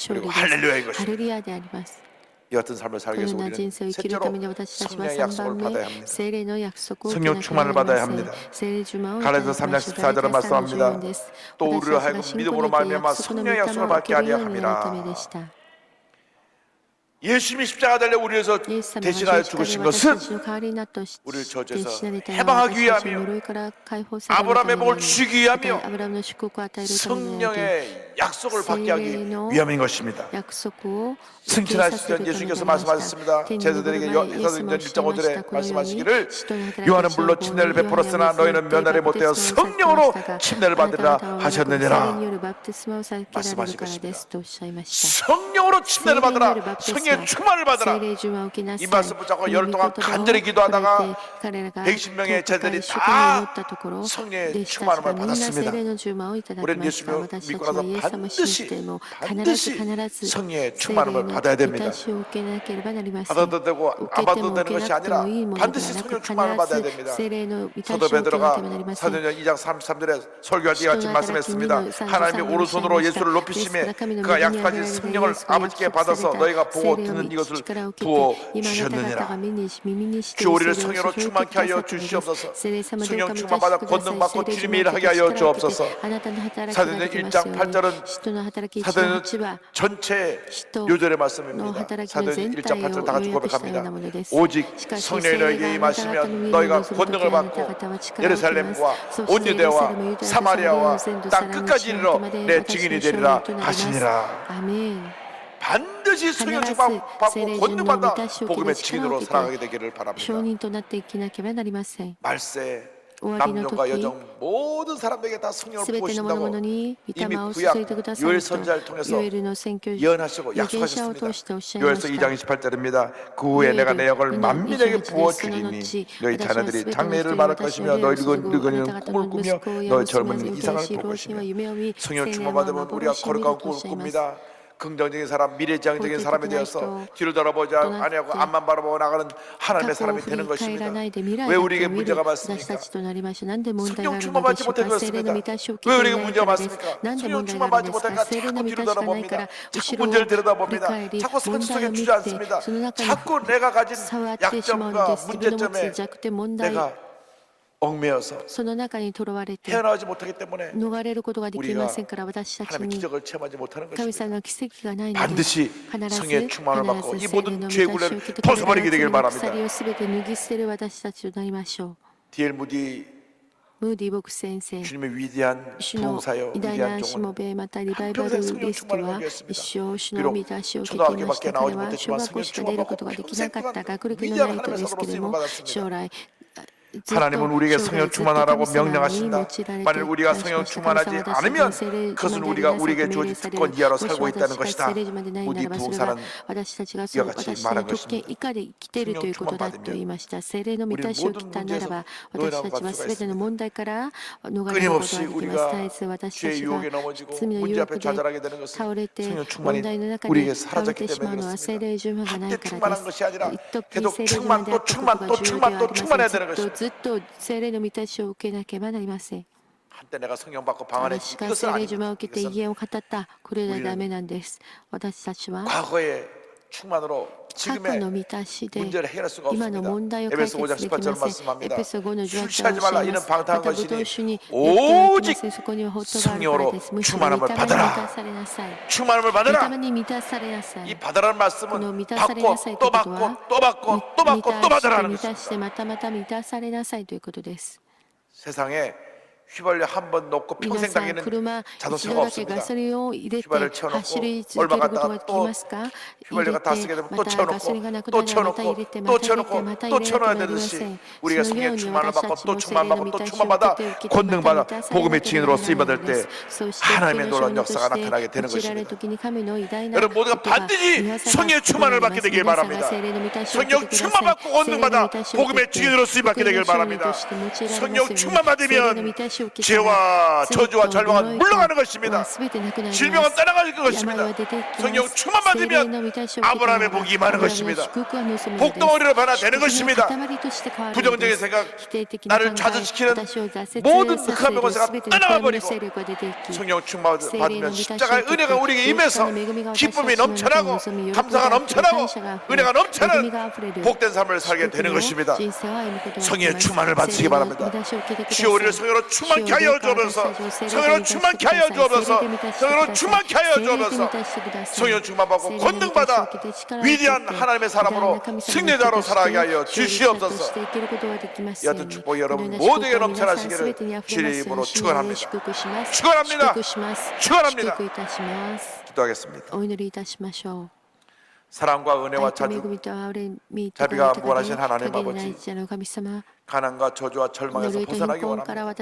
勝利 그리고 です。 할렐루야 ハ 이것입니다. レルヤであります。 이 같은 삶을 こ 살기 の 위해서 ような人 우리는 生を生きる 셋째로 ために私たちは 성령의 3 약속을 番 받아야 目 합니다. 聖霊の約束を受け 성령 なけれ 충만을 ばなり 받아야 ません 합니다. 聖霊充満をいただ 갈라디아서 きま 3장 しょう。 14절은 第3の 말씀합니다. 14です。 또 私 우리로 たちが 하여금 信仰 믿음으로 によって 말미암아 約束の御 성령의 霊を 약속을 受 받게 ける 하려 ようになるため 함이라. でした。 예수님이 십자가 달려 우리 위해서 イエス様が 대신하여 十字架で 죽으신 私た 것은 ちの代わりになったとし 우리를 저주에서 死なれたのは 해방하기 私たちを 위하며 呪いから解放されるため 아브라함의 に 복을 주기 위하며 アブラムの祝福を与えるためになる 성령의 약속을 받게 하기 위함인 것입니다. 約束を 승천하실 때 예수님께서 말씀하셨습니다. 제자들에게 사도행전 1.5절에 말씀하시기를 요한은 물로 침례를 베풀었으나 너희는 면하지 못하여 성령으로 침례를 받으라 하셨느니라. 말씀하신 것입니다. 성령으로 침례를 받으라. 성령의 충만을 받으라. 이 말씀 붙잡고 열흘 동안 간절히 기도하다가 110명의 제자들이 다 성령의 충만을 받았습니다. 우리는 예수님을 믿고 나서 반드시 성령의 충만을 받아야 됩니다. 받아도 되고 안 받아도 되는 것이 아니라 반드시 성령 충만을 받아야 됩니다. 사도 베드로가 사도행전 2장 33절에 설교할 때 같이 말씀했습니다. 하나님이 오른손으로 예수를 높이심에 그가 약속하신 성령을 아버지께 받아서 너희가 보고 듣는 이것을 부어 주셨느니라. 주 우리를 성령으로 충만케 하여 주시옵소서. 성령 충만받아 권능받고 주님의 일을 하게 하여 주옵소서. 사도행전 1장 8절은 사도행전 전체 요절의 말씀입니다. 사도행전 1장 8절 다 같이 고백합니다. 오직 성령이 너에게 임하시면 너희가 권능을 받고 예루살렘과 온 유대와 사마리아와 땅 끝까지 이르러 내 증인이 되리라 하시니라. 반드시 성령 충만받고 권능받아 복음의 증인으로 살아가게 되기를 바랍니다. 証人となって生きなければなりません。 말세 終わりの 남녀가 時 여정 모든 사람에게 다 성령을 すべての者 부으신다고 々に御 이미 霊を 구약 注いでくださ 요엘 ると 선지자를 통해서 ヨエルの宣教 예언하시고 預言者を通しておっしゃいま 요엘서 し 2장 28절입니다. 그 후에 내가 내 영을 만민에게 부어주리니 너희 자녀들이 장래를 말할 것이며 너희 늙은이는 꿈을 꾸며 너희 젊은이는 이상을 볼 것이며 성령 충만 받으면 우리가 거룩한 꿈을 꿉니다. 긍정적인 사람, 미래지향적인 사람이 되어서 뒤를 돌아보지 아니하고 앞만 바라보고 나가는 하나님의 사람이 되는 것입니다. 왜 우리에게 문제가 많습니까? 성령 충만 받지 못해 그렇습니다. 왜 우리에게 문제가 많습니까? 성령 충만 받지 못하니까 자꾸 뒤를 돌아봅니다. 자꾸 문제를 들여다봅니다. 자꾸 상처 속에 주저앉습니다. 자꾸 내가 가진 약점과 문제점에 내가 얽매여서 その中にとらわれて 헤어나오지 못하기 때문에 逃れることができませんから私たち 하나님의 に 기적을 체험하지 못하는 神 것입니다. 様の奇跡がないので 반드시 必ず 성령의 충만을 받고 이 聖霊 모든 の 죄의 満たしを 굴레를 受けて 벗어버리게 되길 罪の 바랍니다. 鎖をすべて脱ぎ捨てる私たちとなりましょ D.L. 무디 うムーディ牧師先生 주님의 위대한 主の 부흥사요 偉大 위대한 なしも 종은 べまたリバイバルリストは一生主の満たしを受けていました彼は小学校しか出ることができなかった学歴のない人ですけれども将来 하나님은 우리에게 성령 충만하라고 명령하신다. 만일 우리가 성령 충만하지 않으면 그것은 우리에게 주어진 특권 이하로 살고 있다는 것이다. 무디 부흥사는 이와 같이 말한 것입니다. 성령 충만받으면 우리는 모든 문제에서 노예라고 갈 수가 있습니다. 끊임없이 우리가 죄의 유혹에 넘어지고 문제 앞에 좌절하게 되는 것은 성령 충만이 우리에게 사라졌기 때문에 그렇습니다. 한때 충만한 것이 아니라 계속 충만 또 충만 또 충만 또 충만해야 되는 것입니다. ずっと聖霊の満たしを受けなければなりません。 한때 내가 성령 받고 방 안에 私が 이것은 聖霊呪文を 아닙니다. 受けて威厳を語ったこれはダメなんです。私たちは 과거의 충만으로 過去 지금의 の満たしで 문제를 해결할 수가 今の 없습니다. 問題を解 에베소 決 5장 できま 18절 せん。エ 말씀합니다. ペソ5の18 술 취하지 をおっしゃ 말라 いま 이는 す。 방탕한 また葡萄 것이니 酒に酔ってはいけません。そこには法とがあるから 성령으로 です。むしろ 충만함을 御霊に満 받아라. たされなさい。 충만함을 御 받으라. 霊に満たされなさ 이 い。 받으라는 この 말씀은 満たされ 받고 なさいとい 또 うこと 받고 は 또 받고 또 받고 또 満た 받으라는 して 것입니다. 満たしてまたまた満たされなさいということです。 세상에 휘발유 한 번 넣고 皆 평생 さん 다니는 車一 자동차가 度だけ 없습니다. ガソリンを入れて 휘발유를 채워놓고 走り続け 얼마 ることが 갔다가 でき 또 ますか？入れ 휘발유가 다 て 쓰게 되면 ま 또 たガソリンがなくな 채워놓고 る 또 また入れ 채워놓고 てま 또 た入れて 채워놓고 また 또 入れなく 채워놔야 なりま 되듯이 せん。 우리가 そのよう 성령의 に 충만을 私た 받고 ち 또 も聖霊 충만 の 받고 満 또 たしを 충만 受 받아 けて受けてま 권능 た 받아 満たされ 복음의 なけれ 증인으로 ばならない 쓰임받을 ので 때 す。そして 하나님의 福音 놀라운 の証人 역사가 として 나타나게 되는 用いられる 것입니다. 時に神の偉大な 여러분 모두가 ことが 반드시 御業が 성령의 충만을 行われ 받게 ます。 되길 皆さんが 바랍니다. 聖霊の満たしを受け 성령 てくだ 충만 さい。 받고 권능 聖霊の 받아 満たしを受け 복음의 て 증인으로 쓰임받게 福音 되길 の証人 바랍니다. として用いられますよう 성령 に 충만 聖霊の 받으면 満たしを受けたら 죄와 罪 저주와 と 절망은 呪い 물러가는 と 것입니다. は全てなくなり 질병은 ます。 떠나갈 病 것입니다. は出てき 성령 ます。 충만 聖霊の 받으면 満たしを受けたら 아브라함의 복이 많은 アブラムの 것입니다. 祝福が望むのです。 복덩어리로 변화 되는 祝福の 것입니다. 塊として変わるの 부정적인 です。 생각, 否定的な考 나를 え、 좌절시키는 私を挫 모든 折さ 흑암의 せる 권세가 すべての 떠나가 神の 버리고 勢力が出ていき 성령 충만 聖霊の 받으면 満たしを 십자가의 受けて 은혜가 우리에게 十字架 임해서 の恵みが私たち 기쁨이 の中に 넘쳐나고 望み喜び 감사가 があふれ 넘쳐나고 感謝があふれ 은혜가 恵み 넘쳐나는 があふれる 복된 삶을 살게 祝福 되는 の 것입니다. 人生を歩むことができ 성령의 ます。 충만을 받으시기 聖霊の 바랍니다. 満たしを受けてくださ 주여 우리를 い。 성령으로 主よ 충만케 하여 주옵소서. 성령으로 충만케 하여 주옵소서. 성령으로 충만케 하여 주옵소서. 성령 충만받고 권능받아 위대한 하나님의 사람으로 승리자로 살아가게 하여 주시옵소서. 이 같은 축복이 여러분 모두에게 넘쳐나시기를 주의 이름으로 축원합니다. 축원합니다. 축원합니다. 기도하겠습니다. 사랑과 은혜와 자주 자비가 무한하신 하나님 아버지, 가난과 저주와 절망에서 벗어나기 원합니다.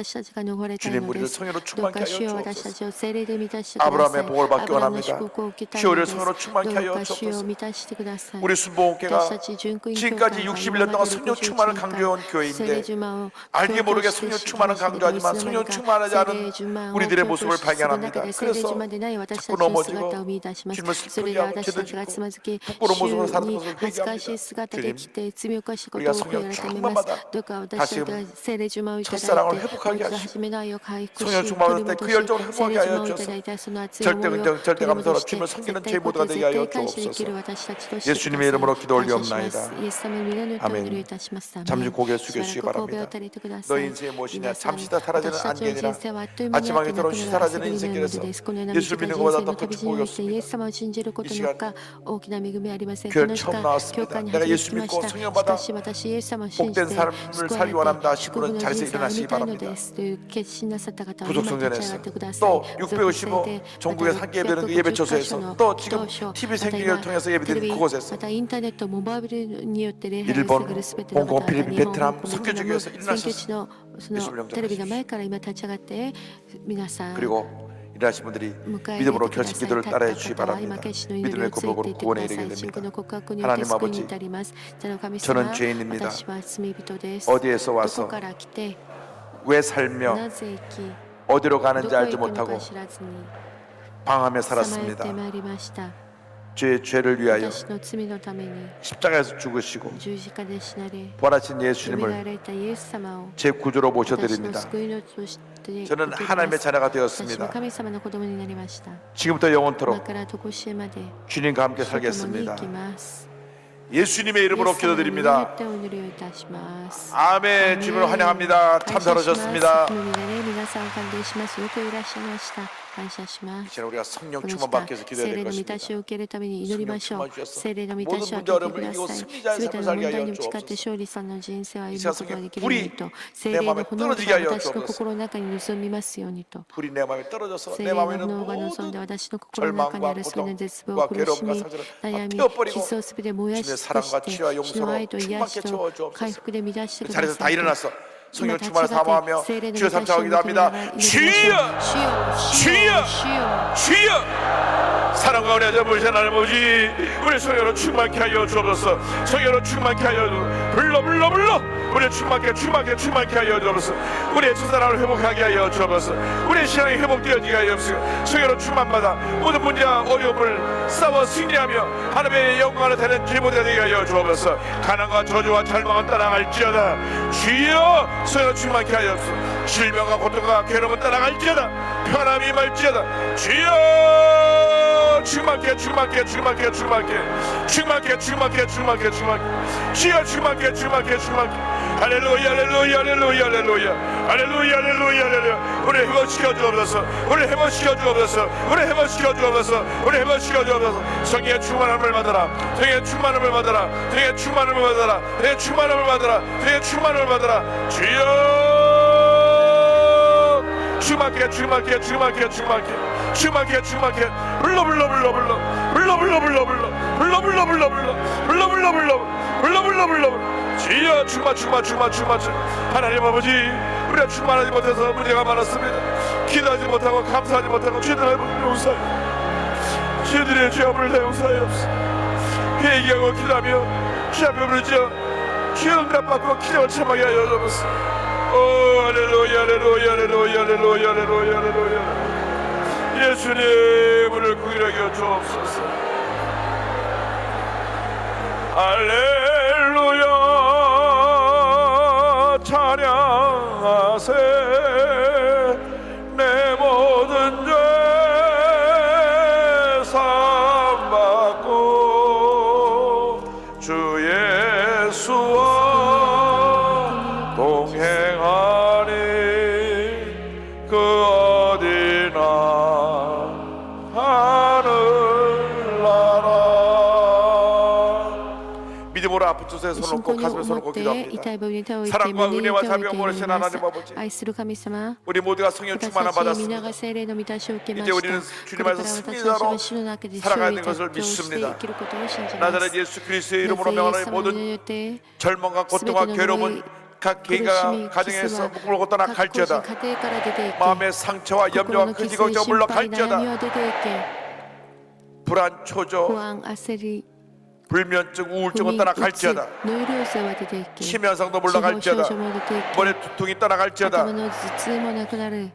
주님, 우리를 성령으로 충만케 하여 주옵소서. 아브라함의 복을 받기 원합니다. 시오를 성령으로 충만케 하여 주옵소서. 우리 순복음교회가 지금까지 61년 동안 성령 충만을 강조해온 교회인데 알게 모르게 성령 충만을 강조하지만 성령 충만하지 않은 우리들의 모습을 발견합니다. 그래서 자꾸 넘어지고 주님을 슬프게 하고 기도지고 부끄러운 모습으로 사는 것을 회개합니다. 주님, 우리가 성령 충만마다 다시금 첫사랑을 회복하게 하시고 성령 충만할 때 그 열정을 회복하게 하여 주옵소서. 절대 긍정 절대 감사로 주님을 섬기는 제 모두가 되게 하여 주옵소서. 예수님의 이름으로 기도 올리옵나이다. 아멘. 잠시 고개 숙여주시기 바랍니다. 너희 인생이 무엇이냐? 잠시 다 사라지는 안개니라. 아침하게 들어온 시 사라지는 인생길에서 예수를 믿는 것보다 더 큰 축복이 없습니다. 이 시간 교회 처음 나왔습니다. 내가 예수 믿고 성령 받아 복된 삶을 살기 원한다 하신 분은 자리에서 일어나시기 바랍니다. 부속성전에서 또 655 전국에 함께 예배드리는 그 예배처소에서 또 지금 TV 생중계를 통해서 예배드리는 그곳에서 일본, 홍콩, 필리핀, 베트남 선교지교에서 일어나셨습니다. 예수를 영접하십시오. 그리고 일하신 분들이 믿음으로 결심 기도를 따라해 주시기 바랍니다. 믿음의 고백으로 구원에 이르게 됩니다. 하나님 아버지, 저는 죄인입니다. 어디에서 와서 왜 살며 어디로 가는지 알지 못하고 방황하며 살았습니다. 제 죄를 위하여 십자가에서 죽으시고 부활하신 예수님을 제 구주로 모셔드립니다. 저는 하나님의 자녀가 되었습니다. 지금부터 영원토록 주님과 함께 살겠습니다. 예수님의 이름으로 기도드립니다. 아멘. 주님을 환영합니다. 참 잘하셨습니다. 이제 우리가 성령 충만 받기 위해서 기도해야 될 것입니다. 성령 충만 주셔서 모든 문제 어려움을 이기고 승리자의 삶을 살게 하여 주옵소서. 이 시간 성령 불이 내 마음에 떨어지게 하여 주옵소서. 불이 내 마음에 떨어져서 내 마음에 있는 모든 절망과 고통과 괴로움과 상처를 다 태워버리고 주님의 사랑과 치유와 용서로 충만케 채워주옵소서. 그 자리에서 다 일어나서 성령 충만을 사모하며 주여 삼창하고 기도합니다. 주여! 주여! 주여! 사랑과 은혜 잡으신 하나님 아버지, 우리 성령으로 충만케 하여 주옵소서. 성령으로 충만케 하여 불러 우리 충만케 하여 주옵소서. 우리의 첫사랑을 회복하게 하여 주옵소서. 우리의 신앙이 회복되어지게 하여 주옵소서. 성령으로 충만받아 모든 문제와 어려움을 싸워 승리하며 하나님의 영광을 되는 제보가 되게 하여 주옵소서. 가난과 저주와 절망은 따라갈지어다. 주여! 성령으로 충만케 하여 주옵소서. 질병과 고통과 괴로움은 따라갈지어다. 편함이 임할지어다. 주여! 충만케 주여 할렐루야 할렐루야 할렐루야 할렐루야 할렐루야 할렐루야 할렐루야. 우리 회복시켜 주옵소서. 우리 회복시켜 주옵소서. 성령의 충만함을 받아라. 성령의 충만함을 받아라. 주여 충만케 불러 주여 충만. 하나님 아버지, 우리가 충만하지 못해서 문제가 많았습니다. 기도하지 못하고 감사하지 못하고 죄들의 용서하여 죄들의 죄업을 다 용서하옵소서. 회개하고 기도하며 주 앞에 부르짖어 주여 응답받고 기적을 참하게 하여 주옵소서. 오 할렐루야 할렐루야 할렐루야 할렐루야 할렐루야 할렐루야. 예수님 우리를 구원하게 하여 주옵소서. 할렐루야 찬양하세. 내 모든 죄 사함받고 주 예수와 동행하리. 그 어디나 하늘나라. 믿음으로 아픈 곳에 손을 놓고 信仰に 가슴에 손을 持 놓고 って 기도합니다. 痛い部分に手を置いて 사랑과 胸に 은혜와 手を置い 자비와 て祈 모르신 りま 하나님 す。 아버지, 愛する神様、 우리 모두가 성령 私 충만함 たち皆 받았습니다. が聖霊の満たしを受けま 이제 した。 우리는 こ 주님 れから 안에서 私たち 승리자로 は主の中で勝 살아가는 利 것을 として 믿습니다. 生きることを信じます。 나자렛 예수 그리스도의 な 이름으로 ぜイエ 명하는 ス様の名 모든 によって 절망과 すべて 고통과 の呪い 괴로움은 각 개인과 가정에서 물러고 各個人 떠나갈지어다. 家庭から出ていけ、 마음의 상처와 心 염려와 の 그 傷、 걱정 心配、悩み 물러갈지어다. は出ていけ、 불안, 초조, 不安、焦り、 불면증, 不 우울증은 眠、うつ、 떠나갈지어다. ノイローゼは出ていけ、 치명상도 死亡症 물러갈지어다. 状も出ていけ、 머리 두통이 떠나갈지어다. 頭の頭痛もなくなる、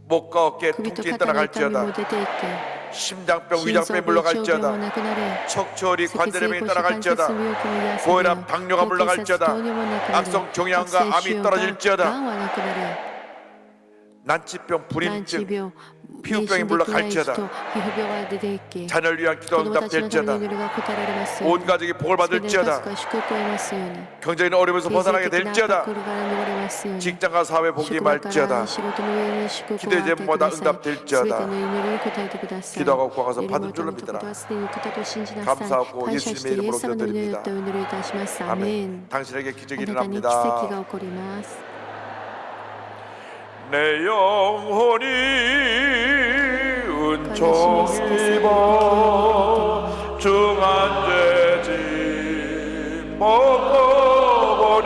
목과 어깨 首と 통증이 肩の痛みも 떠나갈지어다. 出ていけ、 심장병, 心臓 위장병이 病、腸病も 물러갈지어다. なくなる、 척추허리 脊髄 관절염이 腰関節 떠나갈지어다. 病気も癒され 고혈압, る、 당뇨가 高血圧、 물러갈지어다. 糖尿もなくなる、 악성 종양과 悪性 암이 腫瘍が 떨어질지어다. がんはなくなる、 난치병, 難治 불임증, 病、 피부병이 妊娠できない人、 물러갈지어다. 皮膚病が出ていけ、 자녀를 위한 기도 子供たちのための 응답될지어다. 祈りが答えられますよう 온 に、 가족이 복을 すべての家 받을지어다. 族が祝福を得ますように、 경제적인 어려움에서 経済 벗어나게 的な 될지어다. 心から逃れますように、 직장과 사회 복이 職場から 말지어다. 仕事の上に祝福を 기도의 与えてくだ 제목마다 さい。すべて 응답될지어다. の祈りに答えてください。 기도하고 구하고서 祈り 받은 求 줄로 めたこと 믿어라. はすでに受けたと信じなさい。 감사하고 感謝して 예수님의 イエ 이름으로 ス様の祈りによ 기도드립니다. ってお祈りいたします。アメ 아멘. ン。 당신에게 あ 기적이 なたに奇跡 일어납니다. が起こります。 내 영혼이 은총 입어 중한죄짐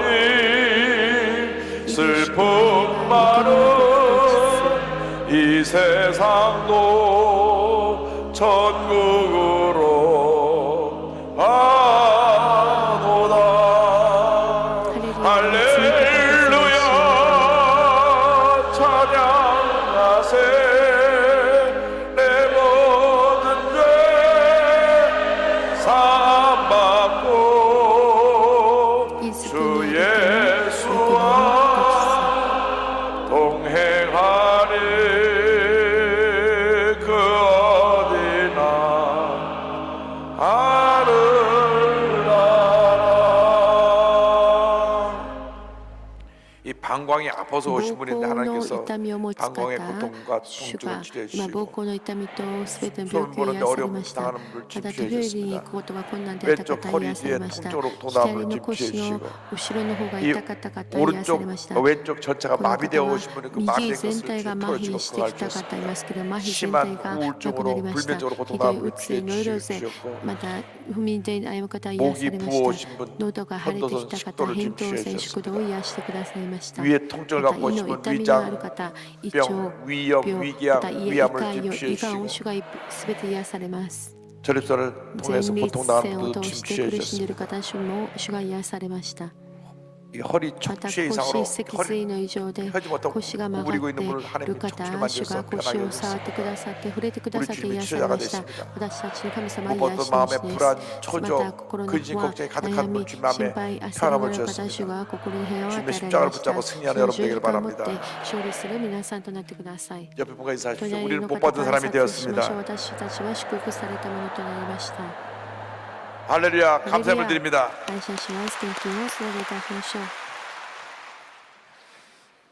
먹어버린 슬픔 많은 이 세상도 천국으로 가노다. 할렐루야 찬양하세. 내 모든 죄 사함받고 주 예수와 동행하리. 그 어디나 하늘나라. 이 방광이 아파서 오신 분인데 膀胱の 하나님께서 痛みを持つ 방광의 方、 고통과 主 통증을 が 치료해 今膀 주시고 胱の痛みとすべての 손 病気を 보는데 癒され 어려움 ました。 당하는 분을 また 침수해 トイレに 주셨습니다. 行くことが困難であった 왼쪽 方 허리 癒され 뒤에 ました。 통증으로 左 도남을 の腰 침수해 の 주시고 後ろの方が 이 痛かった方癒さ 오른쪽 れました。 왼쪽 전체가 この 마비되어 方は 오신 분은 그 右 마비된 全 것을 体が麻 풀어주고 痺してきた方いますけど、麻痺全 심한 体がなくな 우울증으로 りました。 불면증으로 ひどい 고통당함을 うつ、ノイローゼ、 치료해 また不眠で悩む方癒さ 목이 れま 부어 した。 오신 분 喉が腫れてき 현도선 た方、 식도를 扁桃 침수해 腺食道を 주셨습니다. 癒してくださいました。 위에 통증을 また 갖고 胃 오신 の 분 痛みがある 위장 方、胃腸 병, 위염, 病、 위궤양, また胃 위암을 胃潰瘍、 침수해 胃がん、 주시고 主がすべて癒されます。 전립선을 前 통해서 立 고통당하는 腺を 분도 通して 침수해 苦しんでい 주셨습니다. る方、主が癒されました。 이 허리 また 척추 이상으로 腰脊髄の異常で 펴지 못하고 腰が曲 구부리고 がって 있는 분을 いる 하나님이 方、 척추를 主 만져서 が腰 편하게 を触ってくださって触れてくださって 우리 癒 주님이 されま 치료자가 した。 됐습니다. 私たちの神様は癒 무엇보다 し主 마음의 です。 불안, また 초조, 心の 근심 不安、 걱정이 가득한 悩み、 분 주님 心 마음에 配、焦り 평안함을 のある方、主 주셨습니다. が心に平和を与 주님의 えられ 십자가를 ました。 붙잡고 승리하는 主の 여러분 十字 되기를 架を持って 바랍니다. 勝利する皆さんとなってください。 옆에 분과 인사하십시오. 隣 우리는 の 복 方 받은 と挨 사람이 拶しましょう。 되었습니다. 私たちは祝福されたものとなりました。 할렐루야. 감사함을 할렐루야. 드립니다. 感謝します。献金を捧げいたしましょう。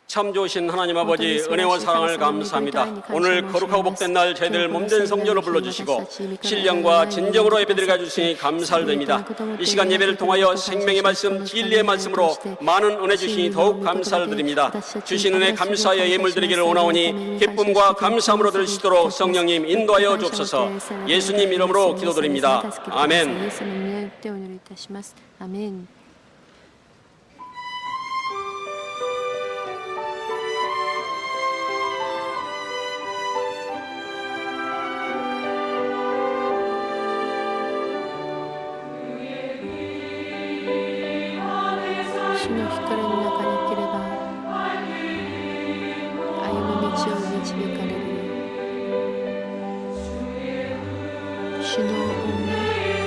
참 좋으신 하나님 아버지 은혜와 사랑을 감사합니다. 오늘 거룩하고 복된 날 저희들 몸된 성전으로 불러주시고 신령과 진정으로 예배드리게 해주시니 감사를 드립니다. 이 시간 예배를 통하여 생명의 말씀, 진리의 말씀으로 많은 은혜 주시니 더욱 감사를 드립니다. 주신 은혜 감사하여 예물 드리기를 원하오니 기쁨과 감사함으로 드릴 수 있도록 성령님 인도하여 주옵소서. 예수님 이름으로 기도드립니다. 아멘. イエスの皆によってお祈りいたします。アメン。 主の光の中に生きれば歩む道を導かれる。主の恩恵、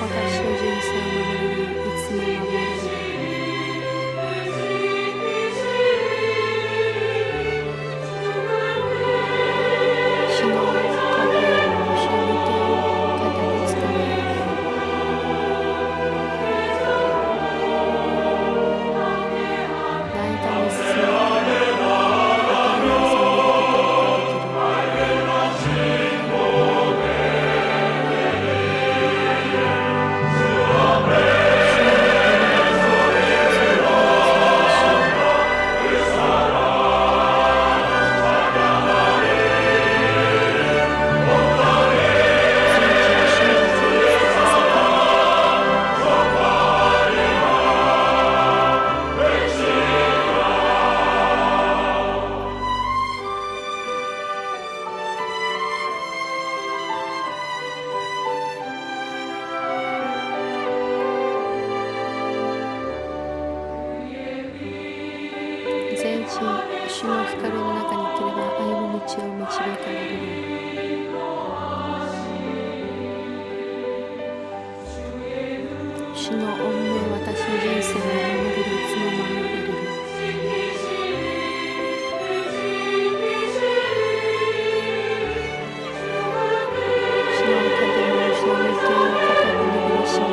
私の人生を守れる、いつも守られる。導かれる。主の恩命、私の人生を守れる、いつも守れる。主のおかげも、主の御手を固く握りしめ。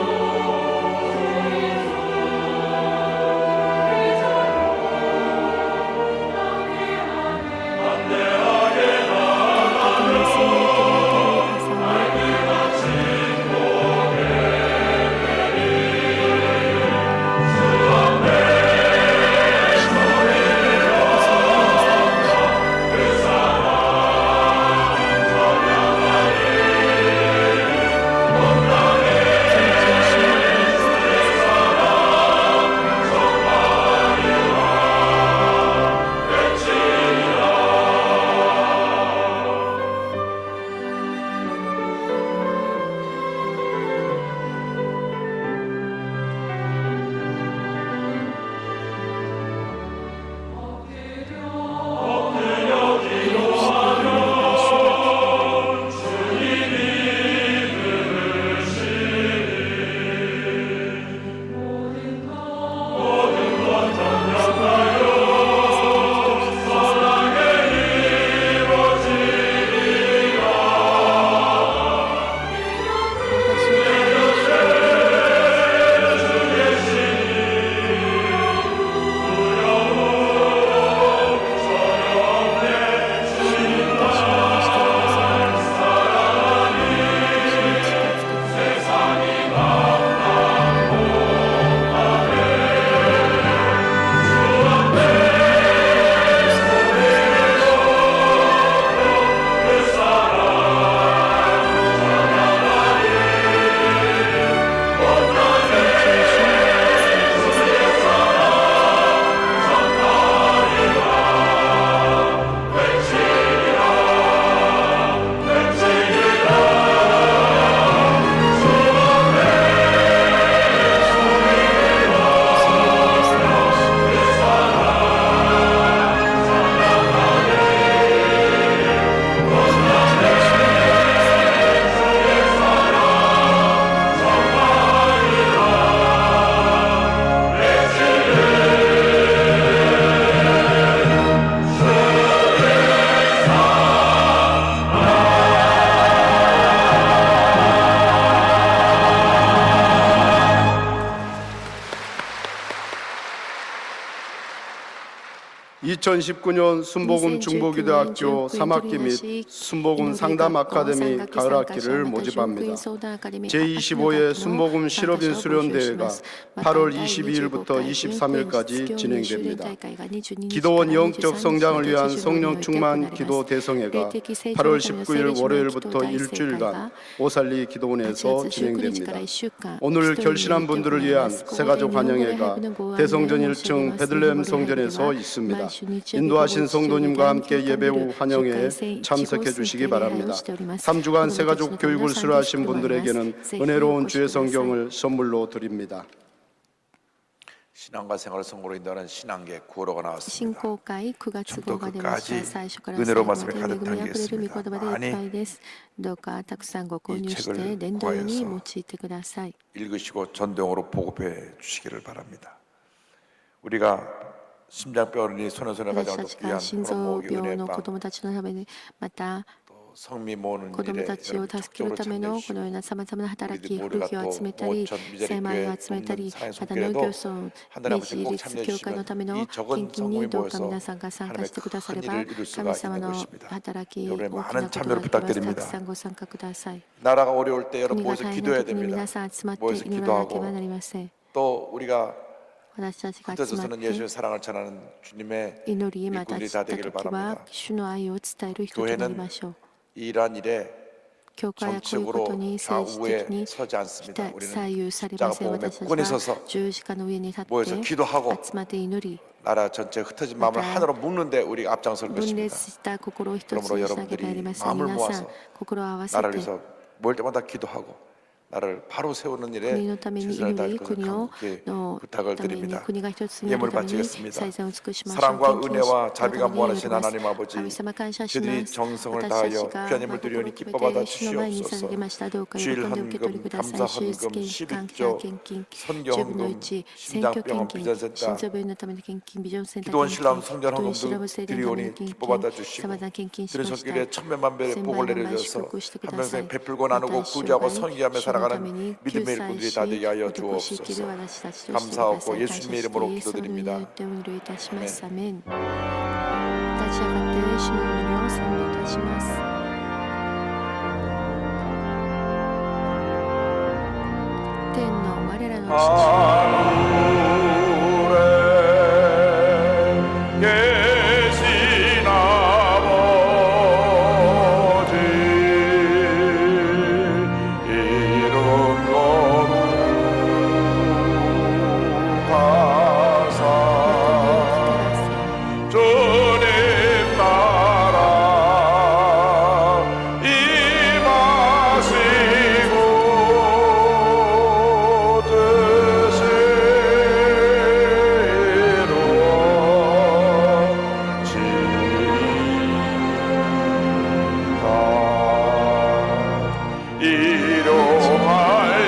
(2019년) 순복음 중보기도학교 3학기 및 순복음 상담 아카데미 가을 학기를 모집합니다. 제25회 순복음 실업인 수련대회가 8월 22일부터 23일까지 진행됩니다. 기도원 영적 성장을 위한 성령 충만 기도 대성회가 8월 19일 월요일부터 일주일간 오살리 기도원에서 진행됩니다. 오늘 결신한 분들을 위한 새가족 환영회가 대성전 1층 베들레헴 성전에서 있습니다. 인도하신 성도님과 함께 예배 후 환영회에 참석해 주시기 바랍니다. 3주간 새가족 교육을 수료하신 분들에게는 은혜로운 주의 성경을 선물로 드립니다. 신앙과 생활 성공으로 인도하는 신앙계 9월호가 나왔습니다. 振興会9月号が出ました。最初から 은혜로 最後 말씀에 まで恵 가득 みあふれる御言 담겼습니다. 葉でいっぱいです。どうかたくさんご購入して伝道に用いてください。 읽으시고 전도용으로 보급해 주시기를 바랍니다. 우리가 심장병 어린이 소년소녀 私 가정을 たち 돕기 위한 が心 그런 臓 모으기 病の 은혜방 子どもたちのためにまた 성미 모으는 子ども 일에 たちを 여러분 助ける 적극적으로 ためのこ 참여해주시고 のようなさまざまな働き、 우리들 古 모두가 着を 또 集めたり、 모천 精米を 미자리 集めた 교회 り、 돕는 また農 사회송교회도 業村 한 달에 한 明治 번씩 꼭 立教会のため 참여해주시면 の 이 적은 献金にどうか 성공에 皆 모여서 さんが参加 하나님의 してくだされ 큰 ば 일을 이룰 수가 神様 있는 の 것입니다. 働き、 여러분의 大き 많은 なこと 참여를 ができます。た 부탁드립니다. くさんご参加ください。 나라가 어려울 때 여러분 国が 모여서 大変な 기도해야 時に 됩니다. 皆さん集まって 모여서 祈らなければ 기도하고 なりません。 또 우리가 私たちが集まっ 흩어져서는 て 예수의 사랑을 전하는 주님의 祈り、また 일꾼들이 知 다 った 되기를 時は 바랍니다. 主の愛を伝える人となり 교회는 ましょう。 이러한 일에 教会はこういうこと 정치적으로 に政治的 좌우에 に 서지 않습니다. 左 우리는 右されま 십자가 せん。 보험에 私たち 굳건히 は 서서 十字架の上に立っ 모여서 て 기도하고 集まって祈り、 나라 전체 흩어진 마음을 맞아요. 하나로 묶는데 우리가 앞장설 分 것입니다. 裂した心を一つ 그러므로 にしなければなりません。 여러분들이 皆さん 마음을 心を合わせ 나라를 て 위해서 모일 때마다 기도하고 나를 바로 세우는 国 일에 のために 최선을 祈 다할 り、 것을 国を 간곡히 の 부탁을 ために 드립니다. 国が一つにな 예물 るために 바치겠습니다. 最善を尽くしましょう。 사랑과 献金を 은혜와 자비가 お互いに祈 무한하신 ります 하나님 아버지, 神様感謝しま 저희들이 す。 정성을 私た 다하여 ちが 귀한 예물 誠を 드리오니 込 기뻐 め 받아 て主の前に 주시옵소서. 捧げました。どうか喜 주일 んで受け取り 헌금, ください。 감사 主 헌금, 献金、 11조, 献金、 선교 10分の 헌금, 1、選挙献 심장병원 金、 비전센터, 心臓病院のための献金、ビジョンセンター 기도원 献 신랑 金、 성전 基督シラ 헌금도 ブ聖殿のための 드리오니 献 기뻐 金、 받아 주시고 様々献金し 드린 ました。 손길에 천만만 배의 千 복을 倍の倍 내려줘서 祝福してく 한 ださい。 평생 베풀고 나누고 また 구제하고 生涯 선기하며 主のため 살아가는 に 믿음의 救済 일꾼들이 し 다 되게 하여 施しきる 주옵소서. 私たちとしてくだ 감사하고 さい。感謝 예수님의 して 이름으로 イエスの名に 기도드립니다. よってお祈りいたします。アメン。立ち上がって主の皆を賛美いたします。天の我らの父、 계신 아버지 이름 거룩하사 주님 나라 임하시고 뜻이 일용할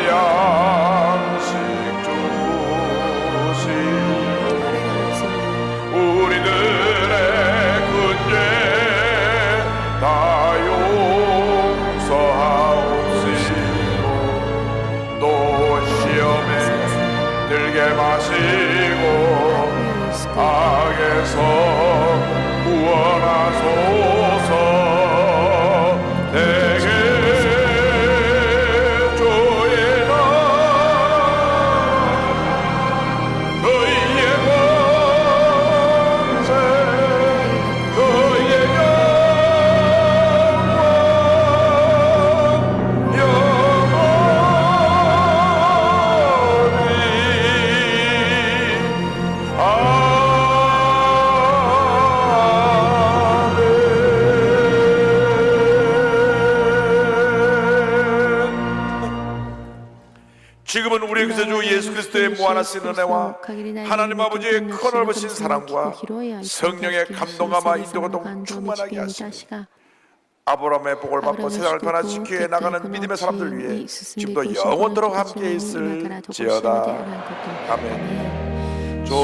양식 주시고 우리들의 근죄 다 용서하옵시고 또 시험에 들게 마시고 악에서 구원하소서. 내게 주의 나라 그의 권세 그의 영광 영원히 지금은 우리 구세주 예수 그리스도의 무한하신 은혜와 하나님 아버지의 큰 넓으신 사랑과 성령의 감동감화 인도가 충만하게 하시고 아브라함의 복을 받고 세상을 변화시키어 나가는 믿음의 사람들 위해 지금도 영원토록 함께 있을지어다. 아멘. 조신